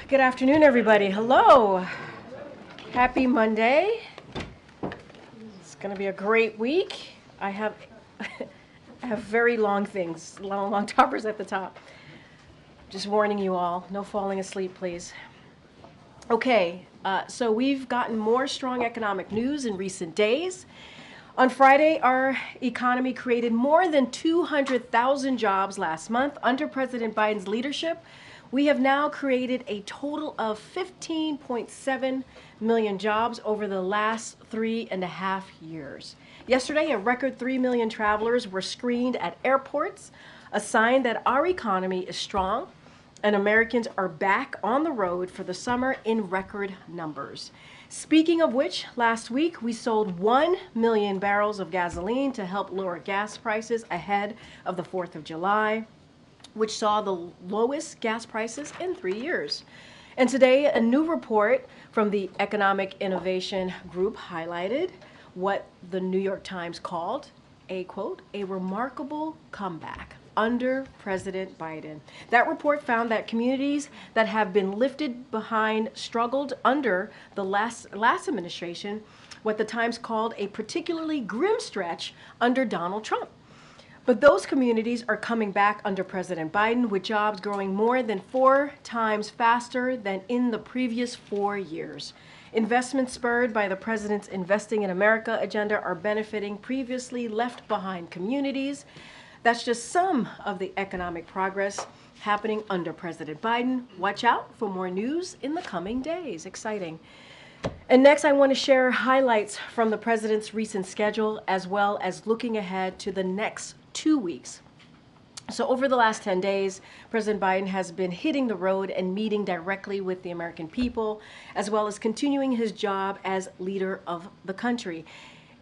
Good afternoon, everybody. Hello. Happy Monday. It's going to be a great week. I have very long things, long toppers at the top. Just warning you all, no falling asleep, please. Okay, so we've gotten more strong economic news in recent days. On Friday, our economy created more than 200,000 jobs last month. Under President Biden's leadership, we have now created a total of 15.7 million jobs over the last 3.5 years. Yesterday, a record 3 million travelers were screened at airports, a sign that our economy is strong and Americans are back on the road for the summer in record numbers. Speaking of which, last week we sold 1 million barrels of gasoline to help lower gas prices ahead of the 4th of July, which saw the lowest gas prices in 3 years. And today, a new report from the Economic Innovation Group highlighted what the New York Times called a, quote, a remarkable comeback under President Biden. That report found that communities that have been lifted behind struggled under the last administration, what the Times called a particularly grim stretch under Donald Trump. But those communities are coming back under President Biden, with jobs growing more than 4 times faster than in the previous 4 years. Investments spurred by the president's Investing in America agenda are benefiting previously left behind communities. That's just some of the economic progress happening under President Biden. Watch out for more news in the coming days. Exciting. And next, I want to share highlights from the president's recent schedule, as well as looking ahead to the next 2 weeks. So over the last 10 days, President Biden has been hitting the road and meeting directly with the American people, as well as continuing his job as leader of the country.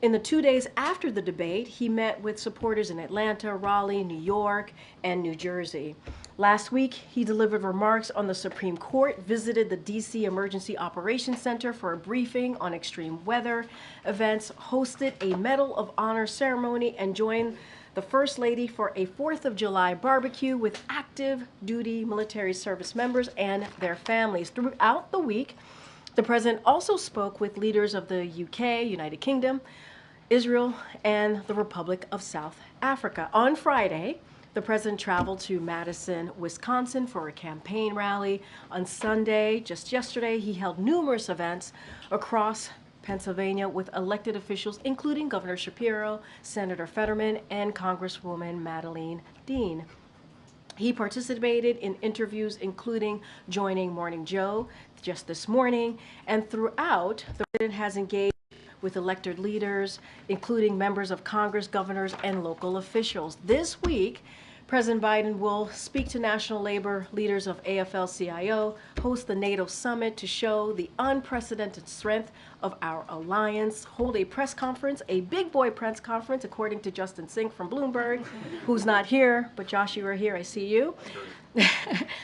In the 2 days after the debate, he met with supporters in Atlanta, Raleigh, New York, and New Jersey. Last week, he delivered remarks on the Supreme Court, visited the D.C. Emergency Operations Center for a briefing on extreme weather events, hosted a Medal of Honor ceremony, and joined the First Lady for a 4th of July barbecue with active duty military service members and their families. Throughout the week, the president also spoke with leaders of the UK, United Kingdom, Israel, and the Republic of South Africa. On Friday, the president traveled to Madison, Wisconsin for a campaign rally. On Sunday, just yesterday, he held numerous events across Pennsylvania with elected officials, including Governor Shapiro, Senator Fetterman, and Congresswoman Madeleine Dean. He participated in interviews, including joining Morning Joe just this morning, and throughout, the president has engaged with elected leaders, including members of Congress, governors, and local officials. This week, President Biden will speak to national labor leaders of AFL-CIO, host the NATO summit to show the unprecedented strength of our alliance, hold a press conference, a big boy press conference, according to Justin Sink from Bloomberg, who's not here, but Josh, you are here, I see you.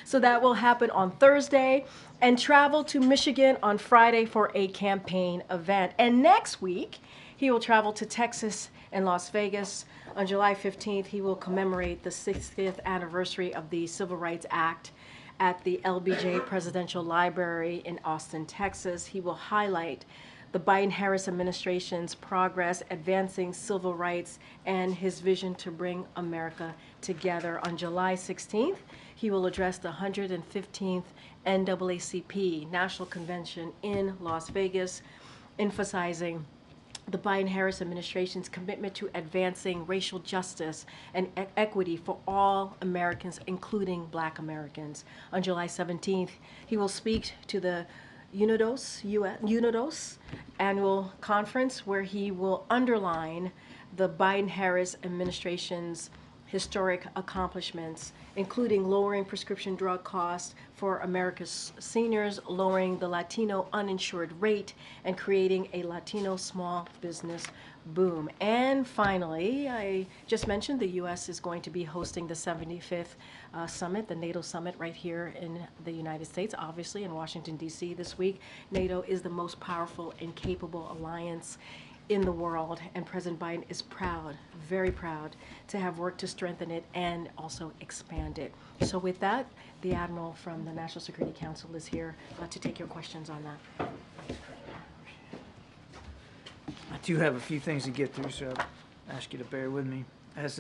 So that will happen on Thursday, and travel to Michigan on Friday for a campaign event. And next week, he will travel to Texas and Las Vegas. On July 15th, he will commemorate the 60th anniversary of the Civil Rights Act at the LBJ Presidential Library in Austin, Texas. He will highlight the Biden-Harris administration's progress advancing civil rights and his vision to bring America together. On July 16th, he will address the 115th NAACP National Convention in Las Vegas, emphasizing the Biden-Harris administration's commitment to advancing racial justice and equity for all Americans, including Black Americans. On July 17th, he will speak to the UNODOS annual conference, where he will underline the Biden-Harris administration's historic accomplishments, including lowering prescription drug costs for America's seniors, lowering the Latino uninsured rate, and creating a Latino small business boom. And finally, I just mentioned the U.S. is going to be hosting the 75th summit, the NATO summit, right here in the United States, obviously in Washington, D.C. this week. NATO is the most powerful and capable alliance in the world, and President Biden is proud, very proud, to have worked to strengthen it and also expand it. So with that, the Admiral from the National Security Council is here to take your questions on that. I do have a few things to get through, so I'll ask you to bear with me. As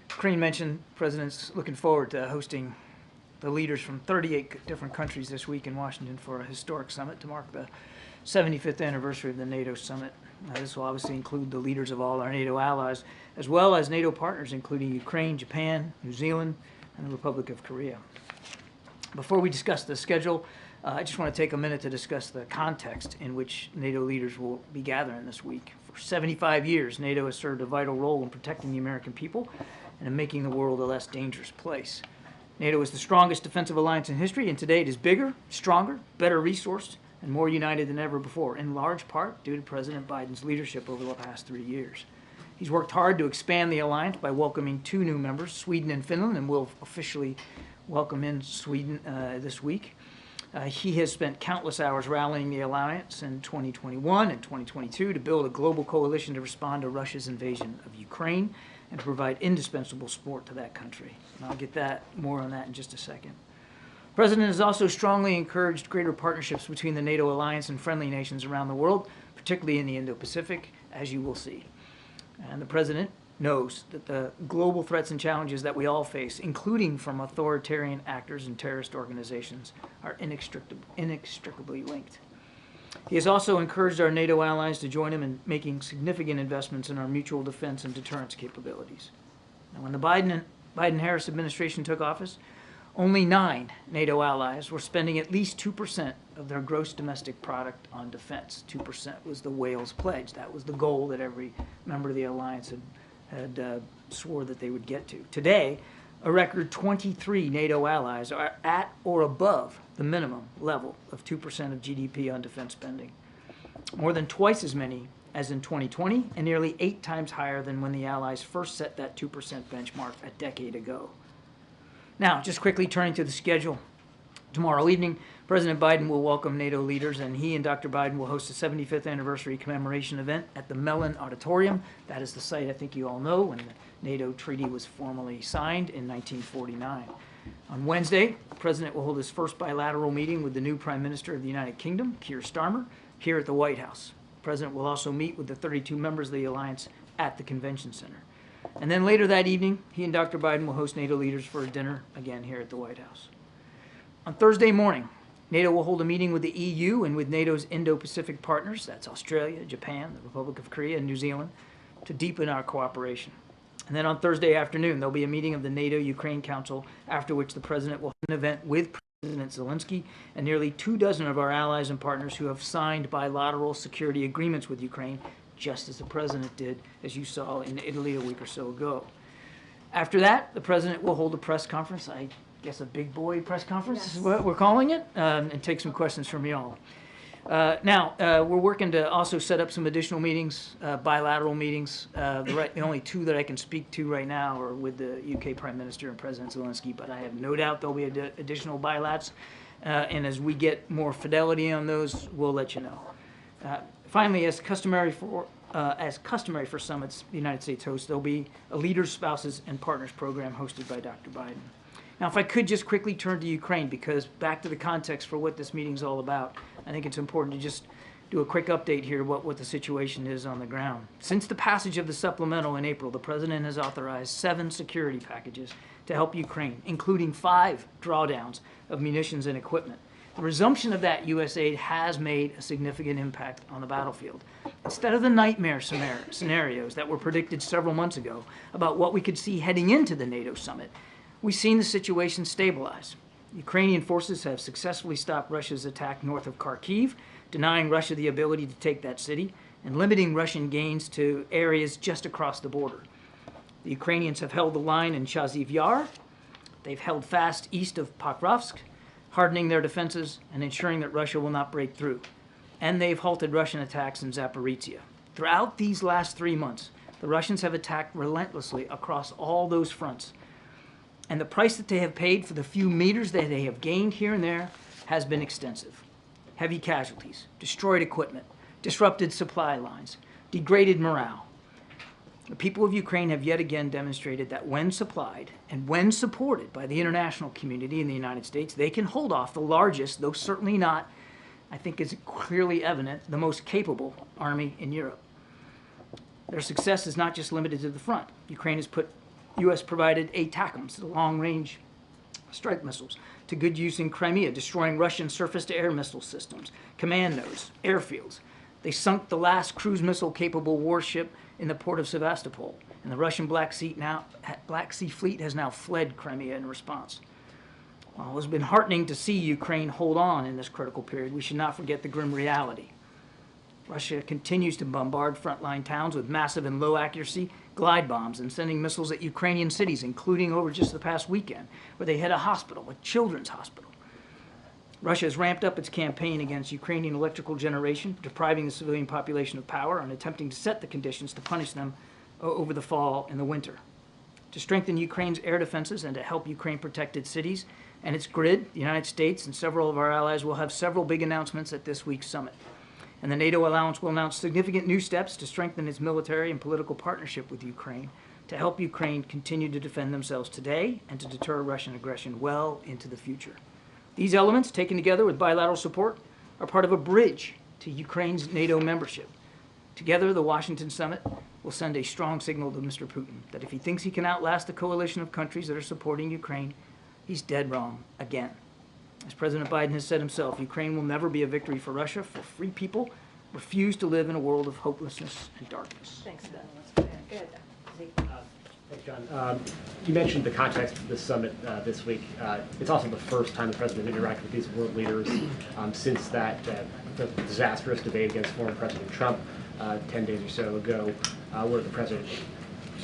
Karine mentioned, the President's looking forward to hosting the leaders from 38 different countries this week in Washington for a historic summit to mark the 75th anniversary of the NATO summit. This will obviously include the leaders of all our NATO allies, as well as NATO partners, including Ukraine, Japan, New Zealand, and the Republic of Korea. Before we discuss the schedule, I just want to take a minute to discuss the context in which NATO leaders will be gathering this week. For 75 years, NATO has served a vital role in protecting the American people and in making the world a less dangerous place. NATO is the strongest defensive alliance in history, and today it is bigger, stronger, better resourced, and more united than ever before, in large part due to President Biden's leadership over the past 3 years. He's worked hard to expand the alliance by welcoming 2 new members, Sweden and Finland, and will officially welcome in Sweden this week. He has spent countless hours rallying the alliance in 2021 and 2022 to build a global coalition to respond to Russia's invasion of Ukraine and to provide indispensable support to that country. And I'll get more on that in just a second. The President has also strongly encouraged greater partnerships between the NATO alliance and friendly nations around the world, particularly in the Indo-Pacific, as you will see. And the President knows that the global threats and challenges that we all face, including from authoritarian actors and terrorist organizations, are inextricably linked. He has also encouraged our NATO allies to join him in making significant investments in our mutual defense and deterrence capabilities. Now, when the Biden-Harris administration took office, only 9 NATO allies were spending at least 2% of their gross domestic product on defense. 2% was the Wales Pledge. That was the goal that every member of the alliance had swore that they would get to. Today, a record 23 NATO allies are at or above the minimum level of 2% of GDP on defense spending. More than twice as many as in 2020, and nearly 8 times higher than when the allies first set that 2% benchmark a decade ago. Now, just quickly turning to the schedule. Tomorrow evening, President Biden will welcome NATO leaders, and he and Dr. Biden will host a 75th anniversary commemoration event at the Mellon Auditorium. That is the site I think you all know when the NATO treaty was formally signed in 1949. On Wednesday, the President will hold his first bilateral meeting with the new Prime Minister of the United Kingdom, Keir Starmer, here at the White House. The President will also meet with the 32 members of the alliance at the Convention Center. And then later that evening, he and Dr. Biden will host NATO leaders for a dinner again here at the White House. On Thursday morning, NATO will hold a meeting with the EU and with NATO's Indo-Pacific partners, that's Australia, Japan, the Republic of Korea, and New Zealand, to deepen our cooperation. And then on Thursday afternoon, there'll be a meeting of the NATO-Ukraine Council, after which the President will hold an event with President Zelensky and nearly 24 of our allies and partners who have signed bilateral security agreements with Ukraine, just as the President did, as you saw in Italy a week or so ago. After that, the President will hold a press conference, I guess a big boy press conference is what we're calling it, and take some questions from y'all. Now, we're working to also set up some additional meetings, bilateral meetings. The only 2 that I can speak to right now are with the UK Prime Minister and President Zelensky, but I have no doubt there'll be additional bilats, and as we get more fidelity on those, we'll let you know. Finally, as customary for summits the United States hosts, there'll be a Leaders, Spouses, and Partners program hosted by Dr. Biden. Now, if I could just quickly turn to Ukraine, because back to the context for what this meeting's all about, I think it's important to just do a quick update here what the situation is on the ground. Since the passage of the supplemental in April, the President has authorized 7 security packages to help Ukraine, including 5 drawdowns of munitions and equipment. The resumption of that U.S. aid has made a significant impact on the battlefield. Instead of the nightmare scenarios that were predicted several months ago about what we could see heading into the NATO summit, we've seen the situation stabilize. Ukrainian forces have successfully stopped Russia's attack north of Kharkiv, denying Russia the ability to take that city and limiting Russian gains to areas just across the border. The Ukrainians have held the line in Chaziv Yar. They've held fast east of Pokrovsk, hardening their defenses and ensuring that Russia will not break through. And they've halted Russian attacks in Zaporizhia. Throughout these last 3 months, the Russians have attacked relentlessly across all those fronts. And the price that they have paid for the few meters that they have gained here and there has been extensive. Heavy casualties, destroyed equipment, disrupted supply lines, degraded morale. The people of Ukraine have yet again demonstrated that when supplied and when supported by the international community in the United States, they can hold off the largest, though certainly not, I think is clearly evident, the most capable army in Europe. Their success is not just limited to the front. Ukraine has put U.S.-provided ATACMS, the long-range strike missiles, to good use in Crimea, destroying Russian surface-to-air missile systems, command nodes, airfields. They sunk the last cruise missile-capable warship in the port of Sevastopol, and the Russian Black Sea Fleet has now fled Crimea in response. While it has been heartening to see Ukraine hold on in this critical period, we should not forget the grim reality. Russia continues to bombard frontline towns with massive and low-accuracy glide bombs and sending missiles at Ukrainian cities, including over just the past weekend, where they hit a hospital, a children's hospital. Russia has ramped up its campaign against Ukrainian electrical generation, depriving the civilian population of power and attempting to set the conditions to punish them over the fall and the winter. To strengthen Ukraine's air defenses and to help Ukraine protect its cities and its grid, the United States and several of our allies will have several big announcements at this week's summit. And the NATO alliance will announce significant new steps to strengthen its military and political partnership with Ukraine to help Ukraine continue to defend themselves today and to deter Russian aggression well into the future. These elements, taken together with bilateral support, are part of a bridge to Ukraine's NATO membership. Together, the Washington summit will send a strong signal to Mr. Putin that if he thinks he can outlast the coalition of countries that are supporting Ukraine, he's dead wrong again. As President Biden has said himself, Ukraine will never be a victory for Russia, for free people refuse to live in a world of hopelessness and darkness. Thanks, Ben. Go ahead. Thanks, John. You mentioned the context of this summit this week. It's also the first time the president interacted with these world leaders since that disastrous debate against former President Trump 10 days or so ago, where the president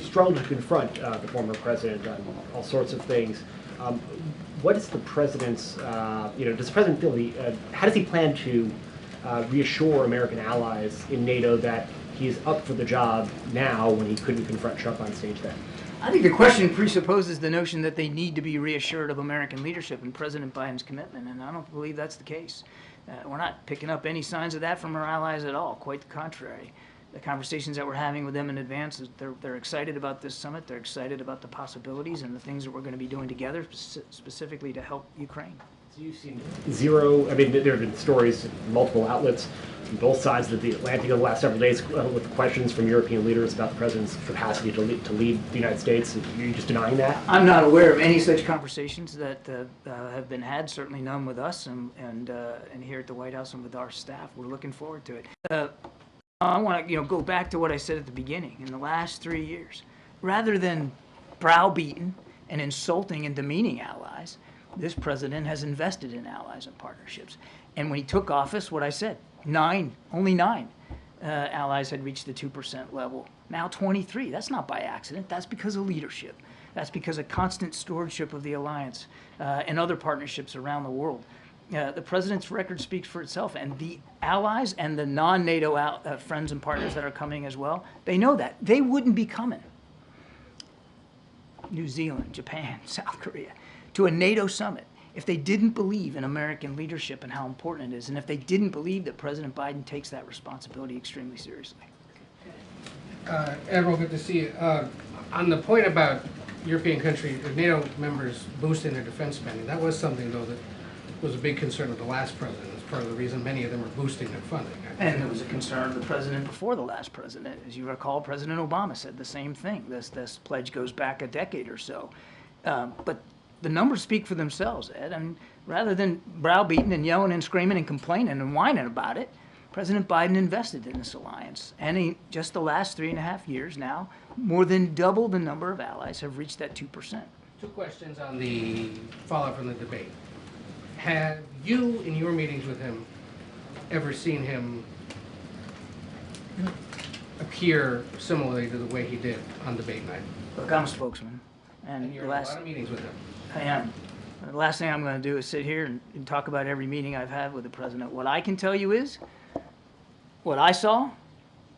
struggled to confront the former president on all sorts of things. What is the president's, does the president feel how does he plan to reassure American allies in NATO that he's up for the job now when he couldn't confront Trump on stage then? I think the question presupposes the notion that they need to be reassured of American leadership and President Biden's commitment, and I don't believe that's the case. We're not picking up any signs of that from our allies at all, quite the contrary. The conversations that we're having with them in advance, they're excited about this summit, they're excited about the possibilities and the things that we're going to be doing together specifically to help Ukraine. So you've seen zero, I mean, there have been stories in multiple outlets on both sides of the Atlantic over the last several days with questions from European leaders about the president's capacity to lead the United States. Are you just denying that? I'm not aware of any such conversations that have been had, certainly none with us and here at the White House and with our staff. We're looking forward to it. I want to go back to what I said at the beginning. In the last 3 years, rather than browbeaten and insulting and demeaning allies, this president has invested in allies and partnerships. And when he took office, what I said, only nine allies had reached the 2% level. Now 23. That's not by accident. That's because of leadership. That's because of constant stewardship of the alliance and other partnerships around the world. The president's record speaks for itself, and the allies and the non-NATO friends and partners that are coming as well, they know that. They wouldn't be coming. New Zealand, Japan, South Korea, to a NATO summit if they didn't believe in American leadership and how important it is, and if they didn't believe that President Biden takes that responsibility extremely seriously. Admiral, good to see you. On the point about European countries, NATO members boosting their defense spending, that was something, though, that was a big concern of the last president. It's part of the reason many of them are boosting their funding. And it was a concern of the president before the last president. As you recall, President Obama said the same thing. This pledge goes back a decade or so. But the numbers speak for themselves, Ed. I mean, rather than browbeating and yelling and screaming and complaining and whining about it, President Biden invested in this alliance. And just the last 3.5 years now, more than double the number of allies have reached that 2%. Two questions on the fallout from the debate. Have you, in your meetings with him, ever seen him appear similarly to the way he did on debate night? Look, I'm a spokesman. And you're in a lot of meetings with him. I am. The last thing I'm going to do is sit here and talk about every meeting I've had with the president. What I can tell you is what I saw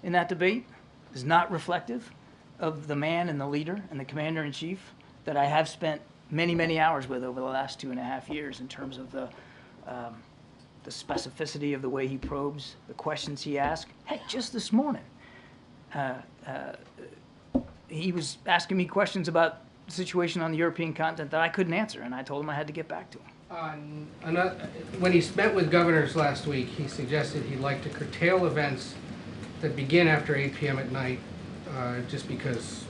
in that debate is not reflective of the man and the leader and the commander-in-chief that I have spent many, many hours with over the last 2.5 years in terms of the specificity of the way he probes, the questions he asks. Heck, just this morning, he was asking me questions about the situation on the European continent that I couldn't answer, and I told him I had to get back to him. When he met with governors last week, he suggested he'd like to curtail events that begin after 8 p.m. at night, just because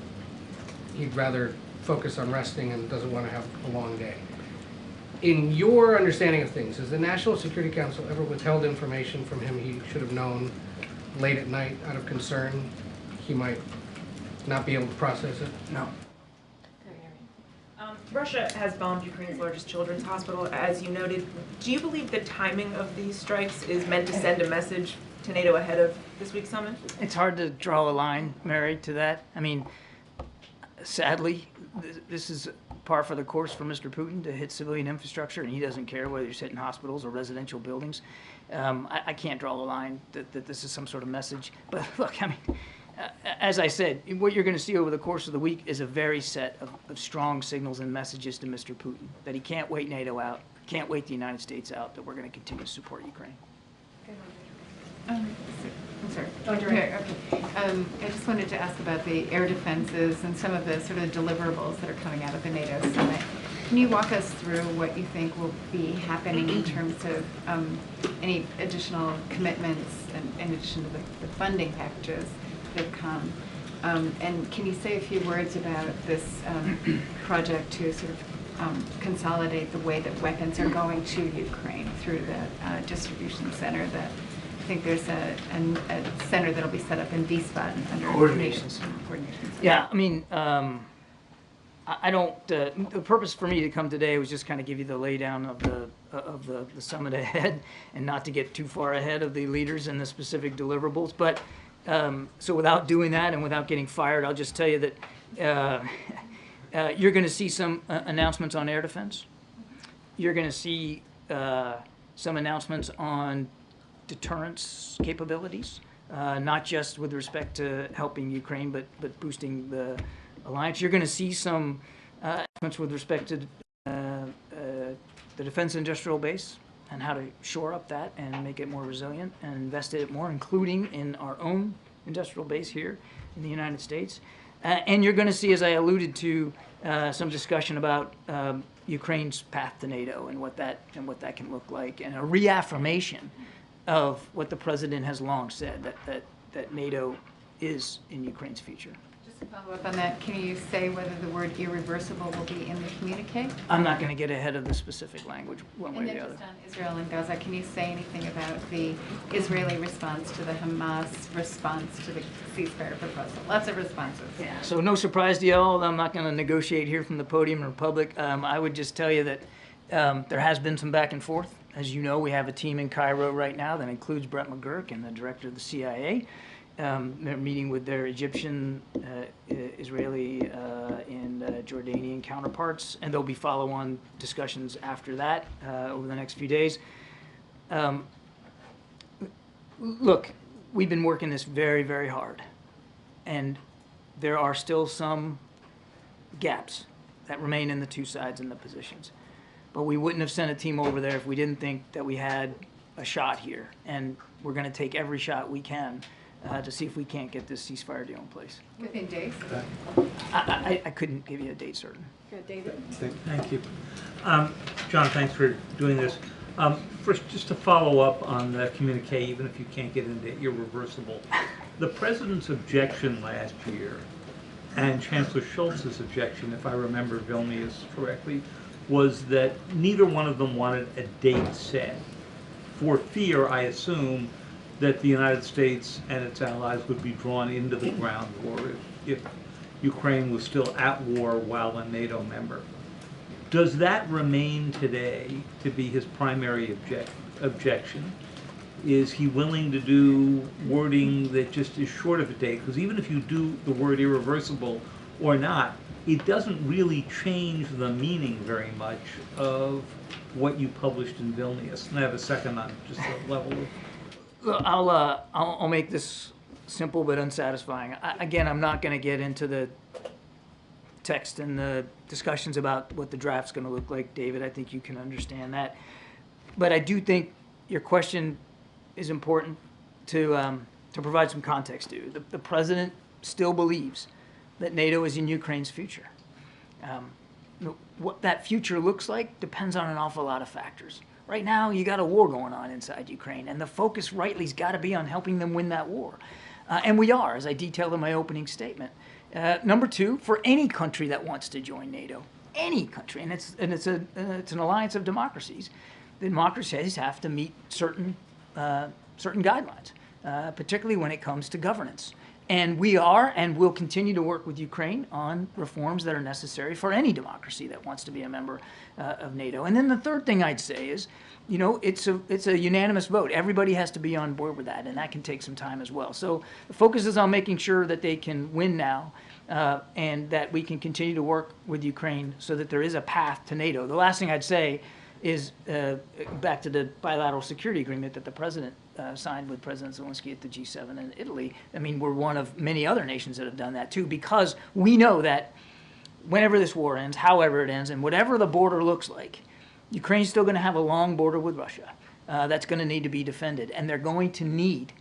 he'd rather focus on resting and doesn't want to have a long day. In your understanding of things, has the National Security Council ever withheld information from him he should have known late at night out of concern he might not be able to process it? No. Russia has bombed Ukraine's largest children's hospital, as you noted. Do you believe the timing of these strikes is meant to send a message to NATO ahead of this week's summit? It's hard to draw a line, Mary, to that. I mean, sadly, this is par for the course for Mr. Putin to hit civilian infrastructure, and he doesn't care whether he's hitting hospitals or residential buildings. I can't draw a line that this is some sort of message. But look, I mean, as I said, what you're going to see over the course of the week is a very set of strong signals and messages to Mr. Putin that he can't wait NATO out, can't wait the United States out, that we're going to continue to support Ukraine. I'm sorry. Oh, okay. I just wanted to ask about the air defenses and some of the sort of deliverables that are coming out of the NATO summit. Can you walk us through what you think will be happening in terms of any additional commitments in addition to the funding packages that have come? And can you say a few words about this project to sort of consolidate the way that weapons are going to Ukraine through the distribution center that I think there's a center that'll be set up in Wiesbaden under coordination. Yeah, I mean, I don't. The purpose for me to come today was just kind of give you the laydown of the summit ahead, and not to get too far ahead of the leaders and the specific deliverables. But so without doing that and without getting fired, I'll just tell you that you're going to see some announcements on air defense. You're going to see some announcements on deterrence capabilities, not just with respect to helping Ukraine, but boosting the alliance. You're going to see some announcements with respect to the defense industrial base and how to shore up that and make it more resilient and invest in it more, including in our own industrial base here in the United States. And you're going to see, as I alluded to, some discussion about Ukraine's path to NATO and what that can look like, and a reaffirmation of what the president has long said, that NATO is in Ukraine's future. Just to follow up on that, can you say whether the word irreversible will be in the communique? I'm not going to get ahead of the specific language one way or the other. And then just on Israel and Gaza, can you say anything about the Israeli response to the Hamas response to the ceasefire proposal? Lots of responses. Yeah, so no surprise to y'all, I'm not going to negotiate here from the podium in public. I would just tell you that there has been some back and forth. As you know, we have a team in Cairo right now that includes Brett McGurk and the director of the CIA. They're meeting with their Egyptian, Israeli, and Jordanian counterparts, and there'll be follow-on discussions after that over the next few days. Look, we've been working this very, very hard, and there are still some gaps that remain in the two sides and the positions. But we wouldn't have sent a team over there if we didn't think that we had a shot here. And we're going to take every shot we can to see if we can't get this ceasefire deal in place. Within days? I couldn't give you a date certain. Good, David. Thank you. John, thanks for doing this. First, just to follow up on the communique, even if you can't get into irreversible, the president's objection last year and Chancellor Schultz's objection, if I remember Vilnius correctly, was that neither one of them wanted a date set for fear, I assume, that the United States and its allies would be drawn into the ground war if Ukraine was still at war while a NATO member. Does that remain today to be his primary objection? Is he willing to do wording that just is short of a date? Because even if you do the word irreversible or not, it doesn't really change the meaning very much of what you published in Vilnius. And I have a second on just the level of... Look, I'll make this simple but unsatisfying. Again, I'm not going to get into the text and the discussions about what the draft's going to look like, David. I think you can understand that. But I do think your question is important to to provide some context to, the president still believes that NATO is in Ukraine's future. What that future looks like depends on an awful lot of factors. Right now, you got a war going on inside Ukraine, and the focus rightly's got to be on helping them win that war. And we are, as I detailed in my opening statement. Number two, for any country that wants to join NATO, any country, and it's an alliance of democracies, the democracies have to meet certain guidelines, particularly when it comes to governance. And we are and will continue to work with Ukraine on reforms that are necessary for any democracy that wants to be a member of NATO. And then the third thing I'd say is, you know, it's a unanimous vote. Everybody has to be on board with that, and that can take some time as well. So the focus is on making sure that they can win now, and that we can continue to work with Ukraine so that there is a path to NATO. The last thing I'd say is back to the bilateral security agreement that the president signed with President Zelensky at the G7 in Italy. I mean, we're one of many other nations that have done that too, because we know that whenever this war ends, however it ends, and whatever the border looks like, Ukraine's still going to have a long border with Russia that's going to need to be defended, and they're going to need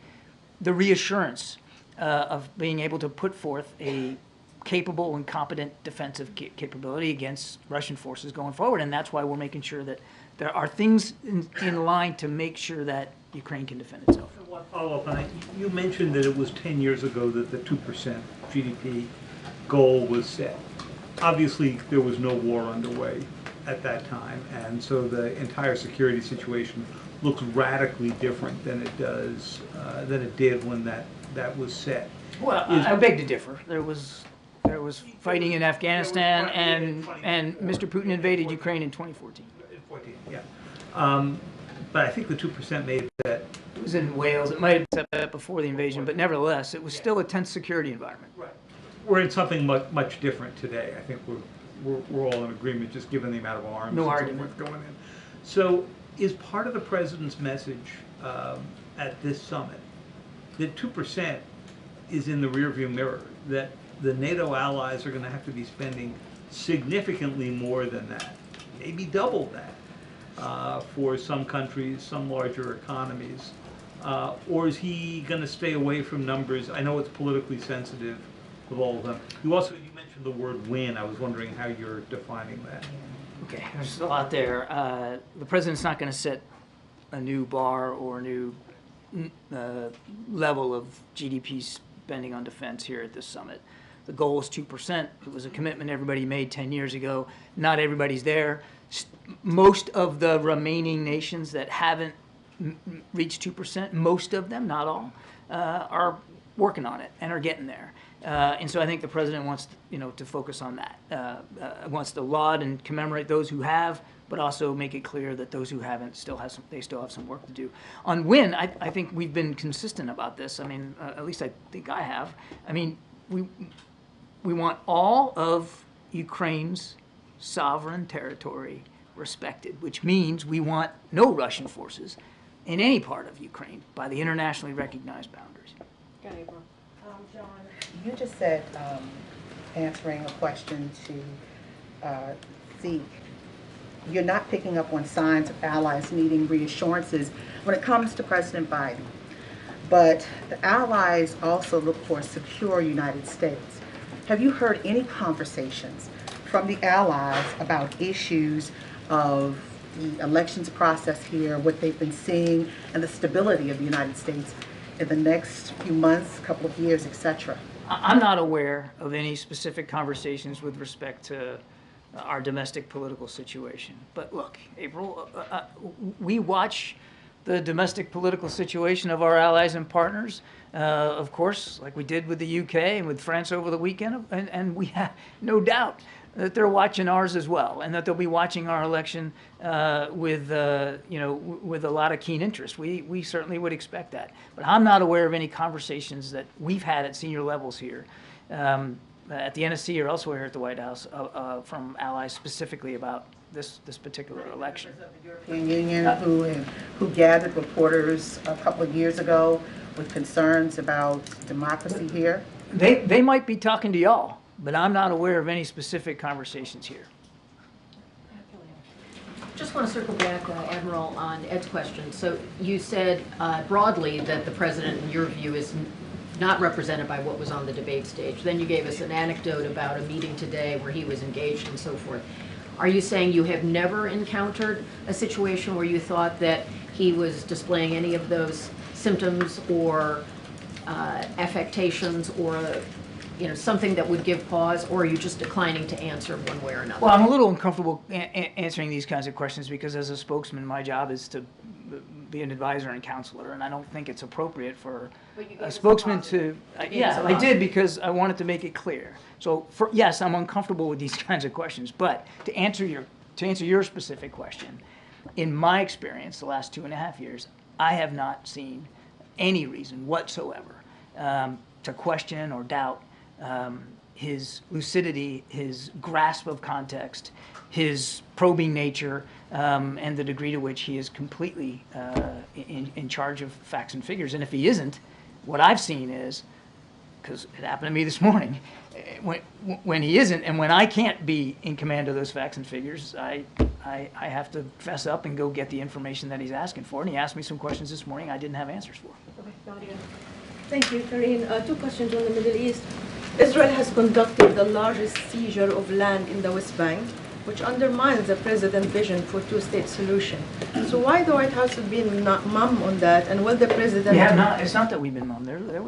the reassurance of being able to put forth a capable and competent defensive capability against Russian forces going forward, and that's why we're making sure that there are things in line to make sure that Ukraine can defend itself. One follow-up on that. You mentioned that it was 10 years ago that the 2% GDP goal was set. Obviously, there was no war underway at that time, and so the entire security situation looks radically different than it did when that was set. Well, I beg to differ. There was fighting in Afghanistan, and Mr. Putin invaded Ukraine in 2014. Yeah. But I think the 2% made that. It was in Wales. It might have been set up before the invasion, but nevertheless, it was still a tense security environment. Right. We're in something much different today. I think we're all in agreement, just given the amount of arms No and so argument. forth going in. So, is part of the president's message at this summit that 2% is in the rearview mirror, that the NATO allies are going to have to be spending significantly more than that, maybe double that, for some countries, some larger economies? Or is he going to stay away from numbers? I know it's politically sensitive with all of them. You mentioned the word win. I was wondering how you're defining that. Okay, there's a lot there. The president's not going to set a new bar or a new level of GDP spending on defense here at this summit. The goal is 2%. It was a commitment everybody made 10 years ago. Not everybody's there. Most of the remaining nations that haven't reached 2%, most of them, not all, are working on it and are getting there. And so I think the president wants to focus on that. Wants to laud and commemorate those who have, but also make it clear that those who haven't still have some work to do. On win, I think we've been consistent about this. I mean, at least I think I have. I mean, we want all of Ukraine's sovereign territory respected, which means we want no Russian forces in any part of Ukraine by the internationally recognized boundaries. John, you just said, answering a question to Zeke, you're not picking up on signs of allies needing reassurances when it comes to President Biden. But the allies also look for a secure United States. Have you heard any conversations from the allies about issues of the elections process here, what they've been seeing, and the stability of the United States in the next few months, couple of years, etc.? I'm not aware of any specific conversations with respect to our domestic political situation. But look, April, we watch the domestic political situation of our allies and partners, of course, like we did with the UK and with France over the weekend, and we have no doubt that they're watching ours as well, and that they'll be watching our election with a lot of keen interest. We certainly would expect that. But I'm not aware of any conversations that we've had at senior levels here, at the NSC or elsewhere at the White House, from allies specifically about this particular election. The European Union who gathered reporters a couple of years ago with concerns about democracy here? They might be talking to y'all, but I'm not aware of any specific conversations here. Just want to circle back, Admiral, on Ed's question. So you said broadly that the president, in your view, is not represented by what was on the debate stage. Then you gave us an anecdote about a meeting today where he was engaged and so forth. Are you saying you have never encountered a situation where you thought that he was displaying any of those symptoms or affectations or something that would give pause, or are you just declining to answer one way or another? Well, I'm a little uncomfortable answering these kinds of questions because as a spokesman, my job is to be an advisor and counselor, and I don't think it's appropriate for a spokesman to... Yeah, I did because I wanted to make it clear. So, yes, I'm uncomfortable with these kinds of questions, but to answer your specific question, in my experience, the last 2.5 years, I have not seen any reason whatsoever to question or doubt his lucidity, his grasp of context, his probing nature, and the degree to which he is completely in charge of facts and figures. And if he isn't, what I've seen is, because it happened to me this morning, when he isn't and when I can't be in command of those facts and figures, I have to fess up and go get the information that he's asking for. And he asked me some questions this morning I didn't have answers for. Okay, Nadia. Thank you, Karine. 2 questions on the Middle East. Israel has conducted the largest seizure of land in the West Bank, which undermines the president's vision for two-state solution. So why the White House has been not mum on that, and will the president... We have not. It's not that we've been mum. There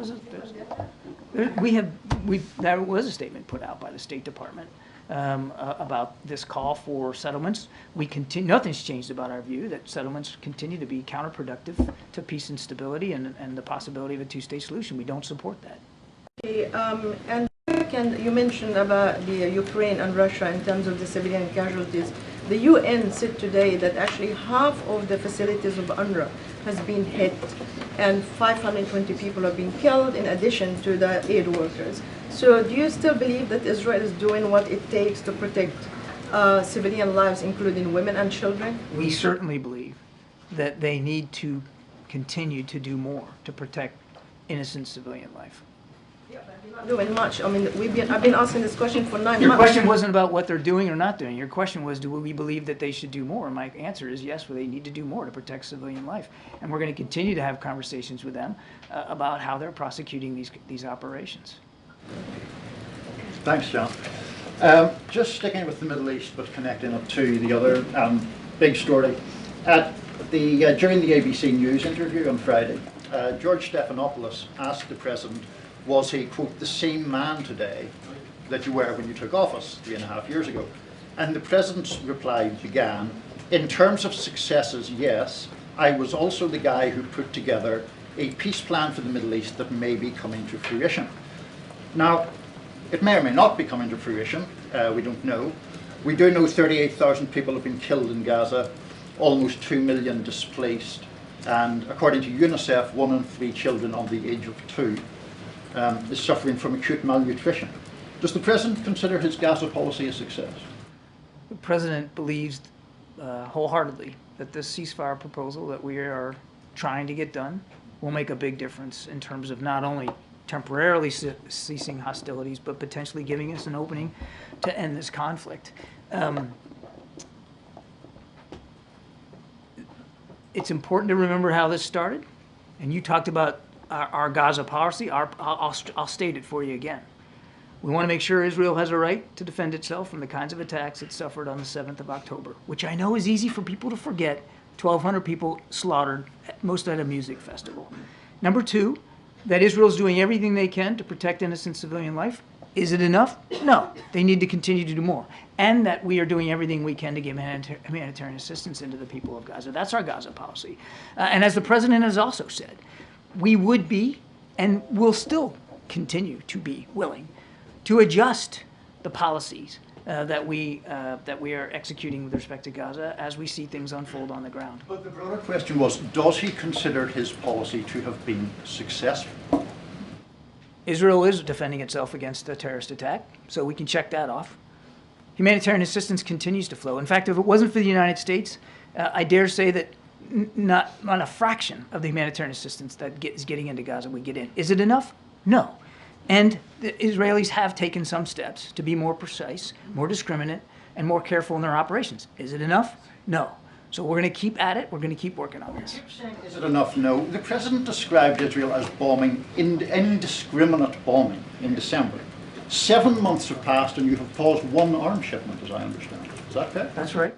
was a statement put out by the State Department about this call for settlements. Nothing's changed about our view that settlements continue to be counterproductive to peace and stability and the possibility of a two-state solution. We don't support that. Okay, and second, you mentioned about the Ukraine and Russia in terms of the civilian casualties. The UN said today that actually half of the facilities of UNRWA has been hit, and 520 people have been killed in addition to the aid workers. So do you still believe that Israel is doing what it takes to protect civilian lives, including women and children? We certainly believe that they need to continue to do more to protect innocent civilian life. Not doing much. I mean, I've been asking this question for 9 months. Your question wasn't about what they're doing or not doing. Your question was, do we believe that they should do more? And my answer is yes, well, they need to do more to protect civilian life. And we're going to continue to have conversations with them about how they're prosecuting these operations. Thanks, John. Just sticking with the Middle East, but connecting it to the other big story. During the ABC News interview on Friday, George Stephanopoulos asked the president, was he, quote, the same man today that you were when you took office 3.5 years ago? And the president's reply began, in terms of successes, yes, I was also the guy who put together a peace plan for the Middle East that may be coming to fruition. Now, it may or may not be coming to fruition, we don't know. We do know 38,000 people have been killed in Gaza, almost 2 million displaced, and according to UNICEF, 1 in 3 children under the age of 2 is suffering from acute malnutrition. Does the president consider his Gaza policy a success? The president believes wholeheartedly that this ceasefire proposal that we are trying to get done will make a big difference in terms of not only temporarily ceasing hostilities, but potentially giving us an opening to end this conflict. It's important to remember how this started, and you talked about our Gaza policy. I'll state it for you again. We want to make sure Israel has a right to defend itself from the kinds of attacks it suffered on the 7th of October, which I know is easy for people to forget. 1,200 people slaughtered, most at a music festival. Number 2, that Israel's doing everything they can to protect innocent civilian life. Is it enough? No. They need to continue to do more. And that we are doing everything we can to give humanitarian assistance into the people of Gaza. That's our Gaza policy. And as the president has also said, we would be and will still continue to be willing to adjust the policies that we are executing with respect to Gaza as we see things unfold on the ground. But the broader question was, does he consider his policy to have been successful? Israel is defending itself against a terrorist attack, so we can check that off. Humanitarian assistance continues to flow. In fact, if it wasn't for the United States, I dare say that not a fraction of the humanitarian assistance that is getting into Gaza would get in. Is it enough? No. And the Israelis have taken some steps to be more precise, more discriminate, and more careful in their operations. Is it enough? No. So we're going to keep at it. We're going to keep working on this. Is it enough? No. The president described Israel as bombing, indiscriminate bombing in December. 7 months have passed and you have paused one arms shipment, as I understand. Is that correct? That's right.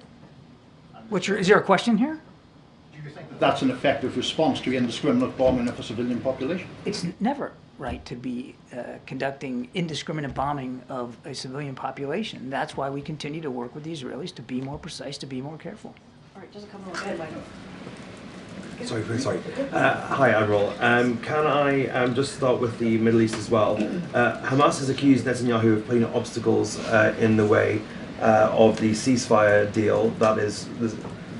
Is there a question here? Do you think that that's an effective response to indiscriminate bombing of a civilian population? It's never right to be conducting indiscriminate bombing of a civilian population. That's why we continue to work with the Israelis to be more precise, to be more careful. All right, just a couple more. Go ahead, Michael. Sorry. Hi, Admiral. Can I just start with the Middle East as well? Hamas has accused Netanyahu of putting obstacles in the way of the ceasefire deal that is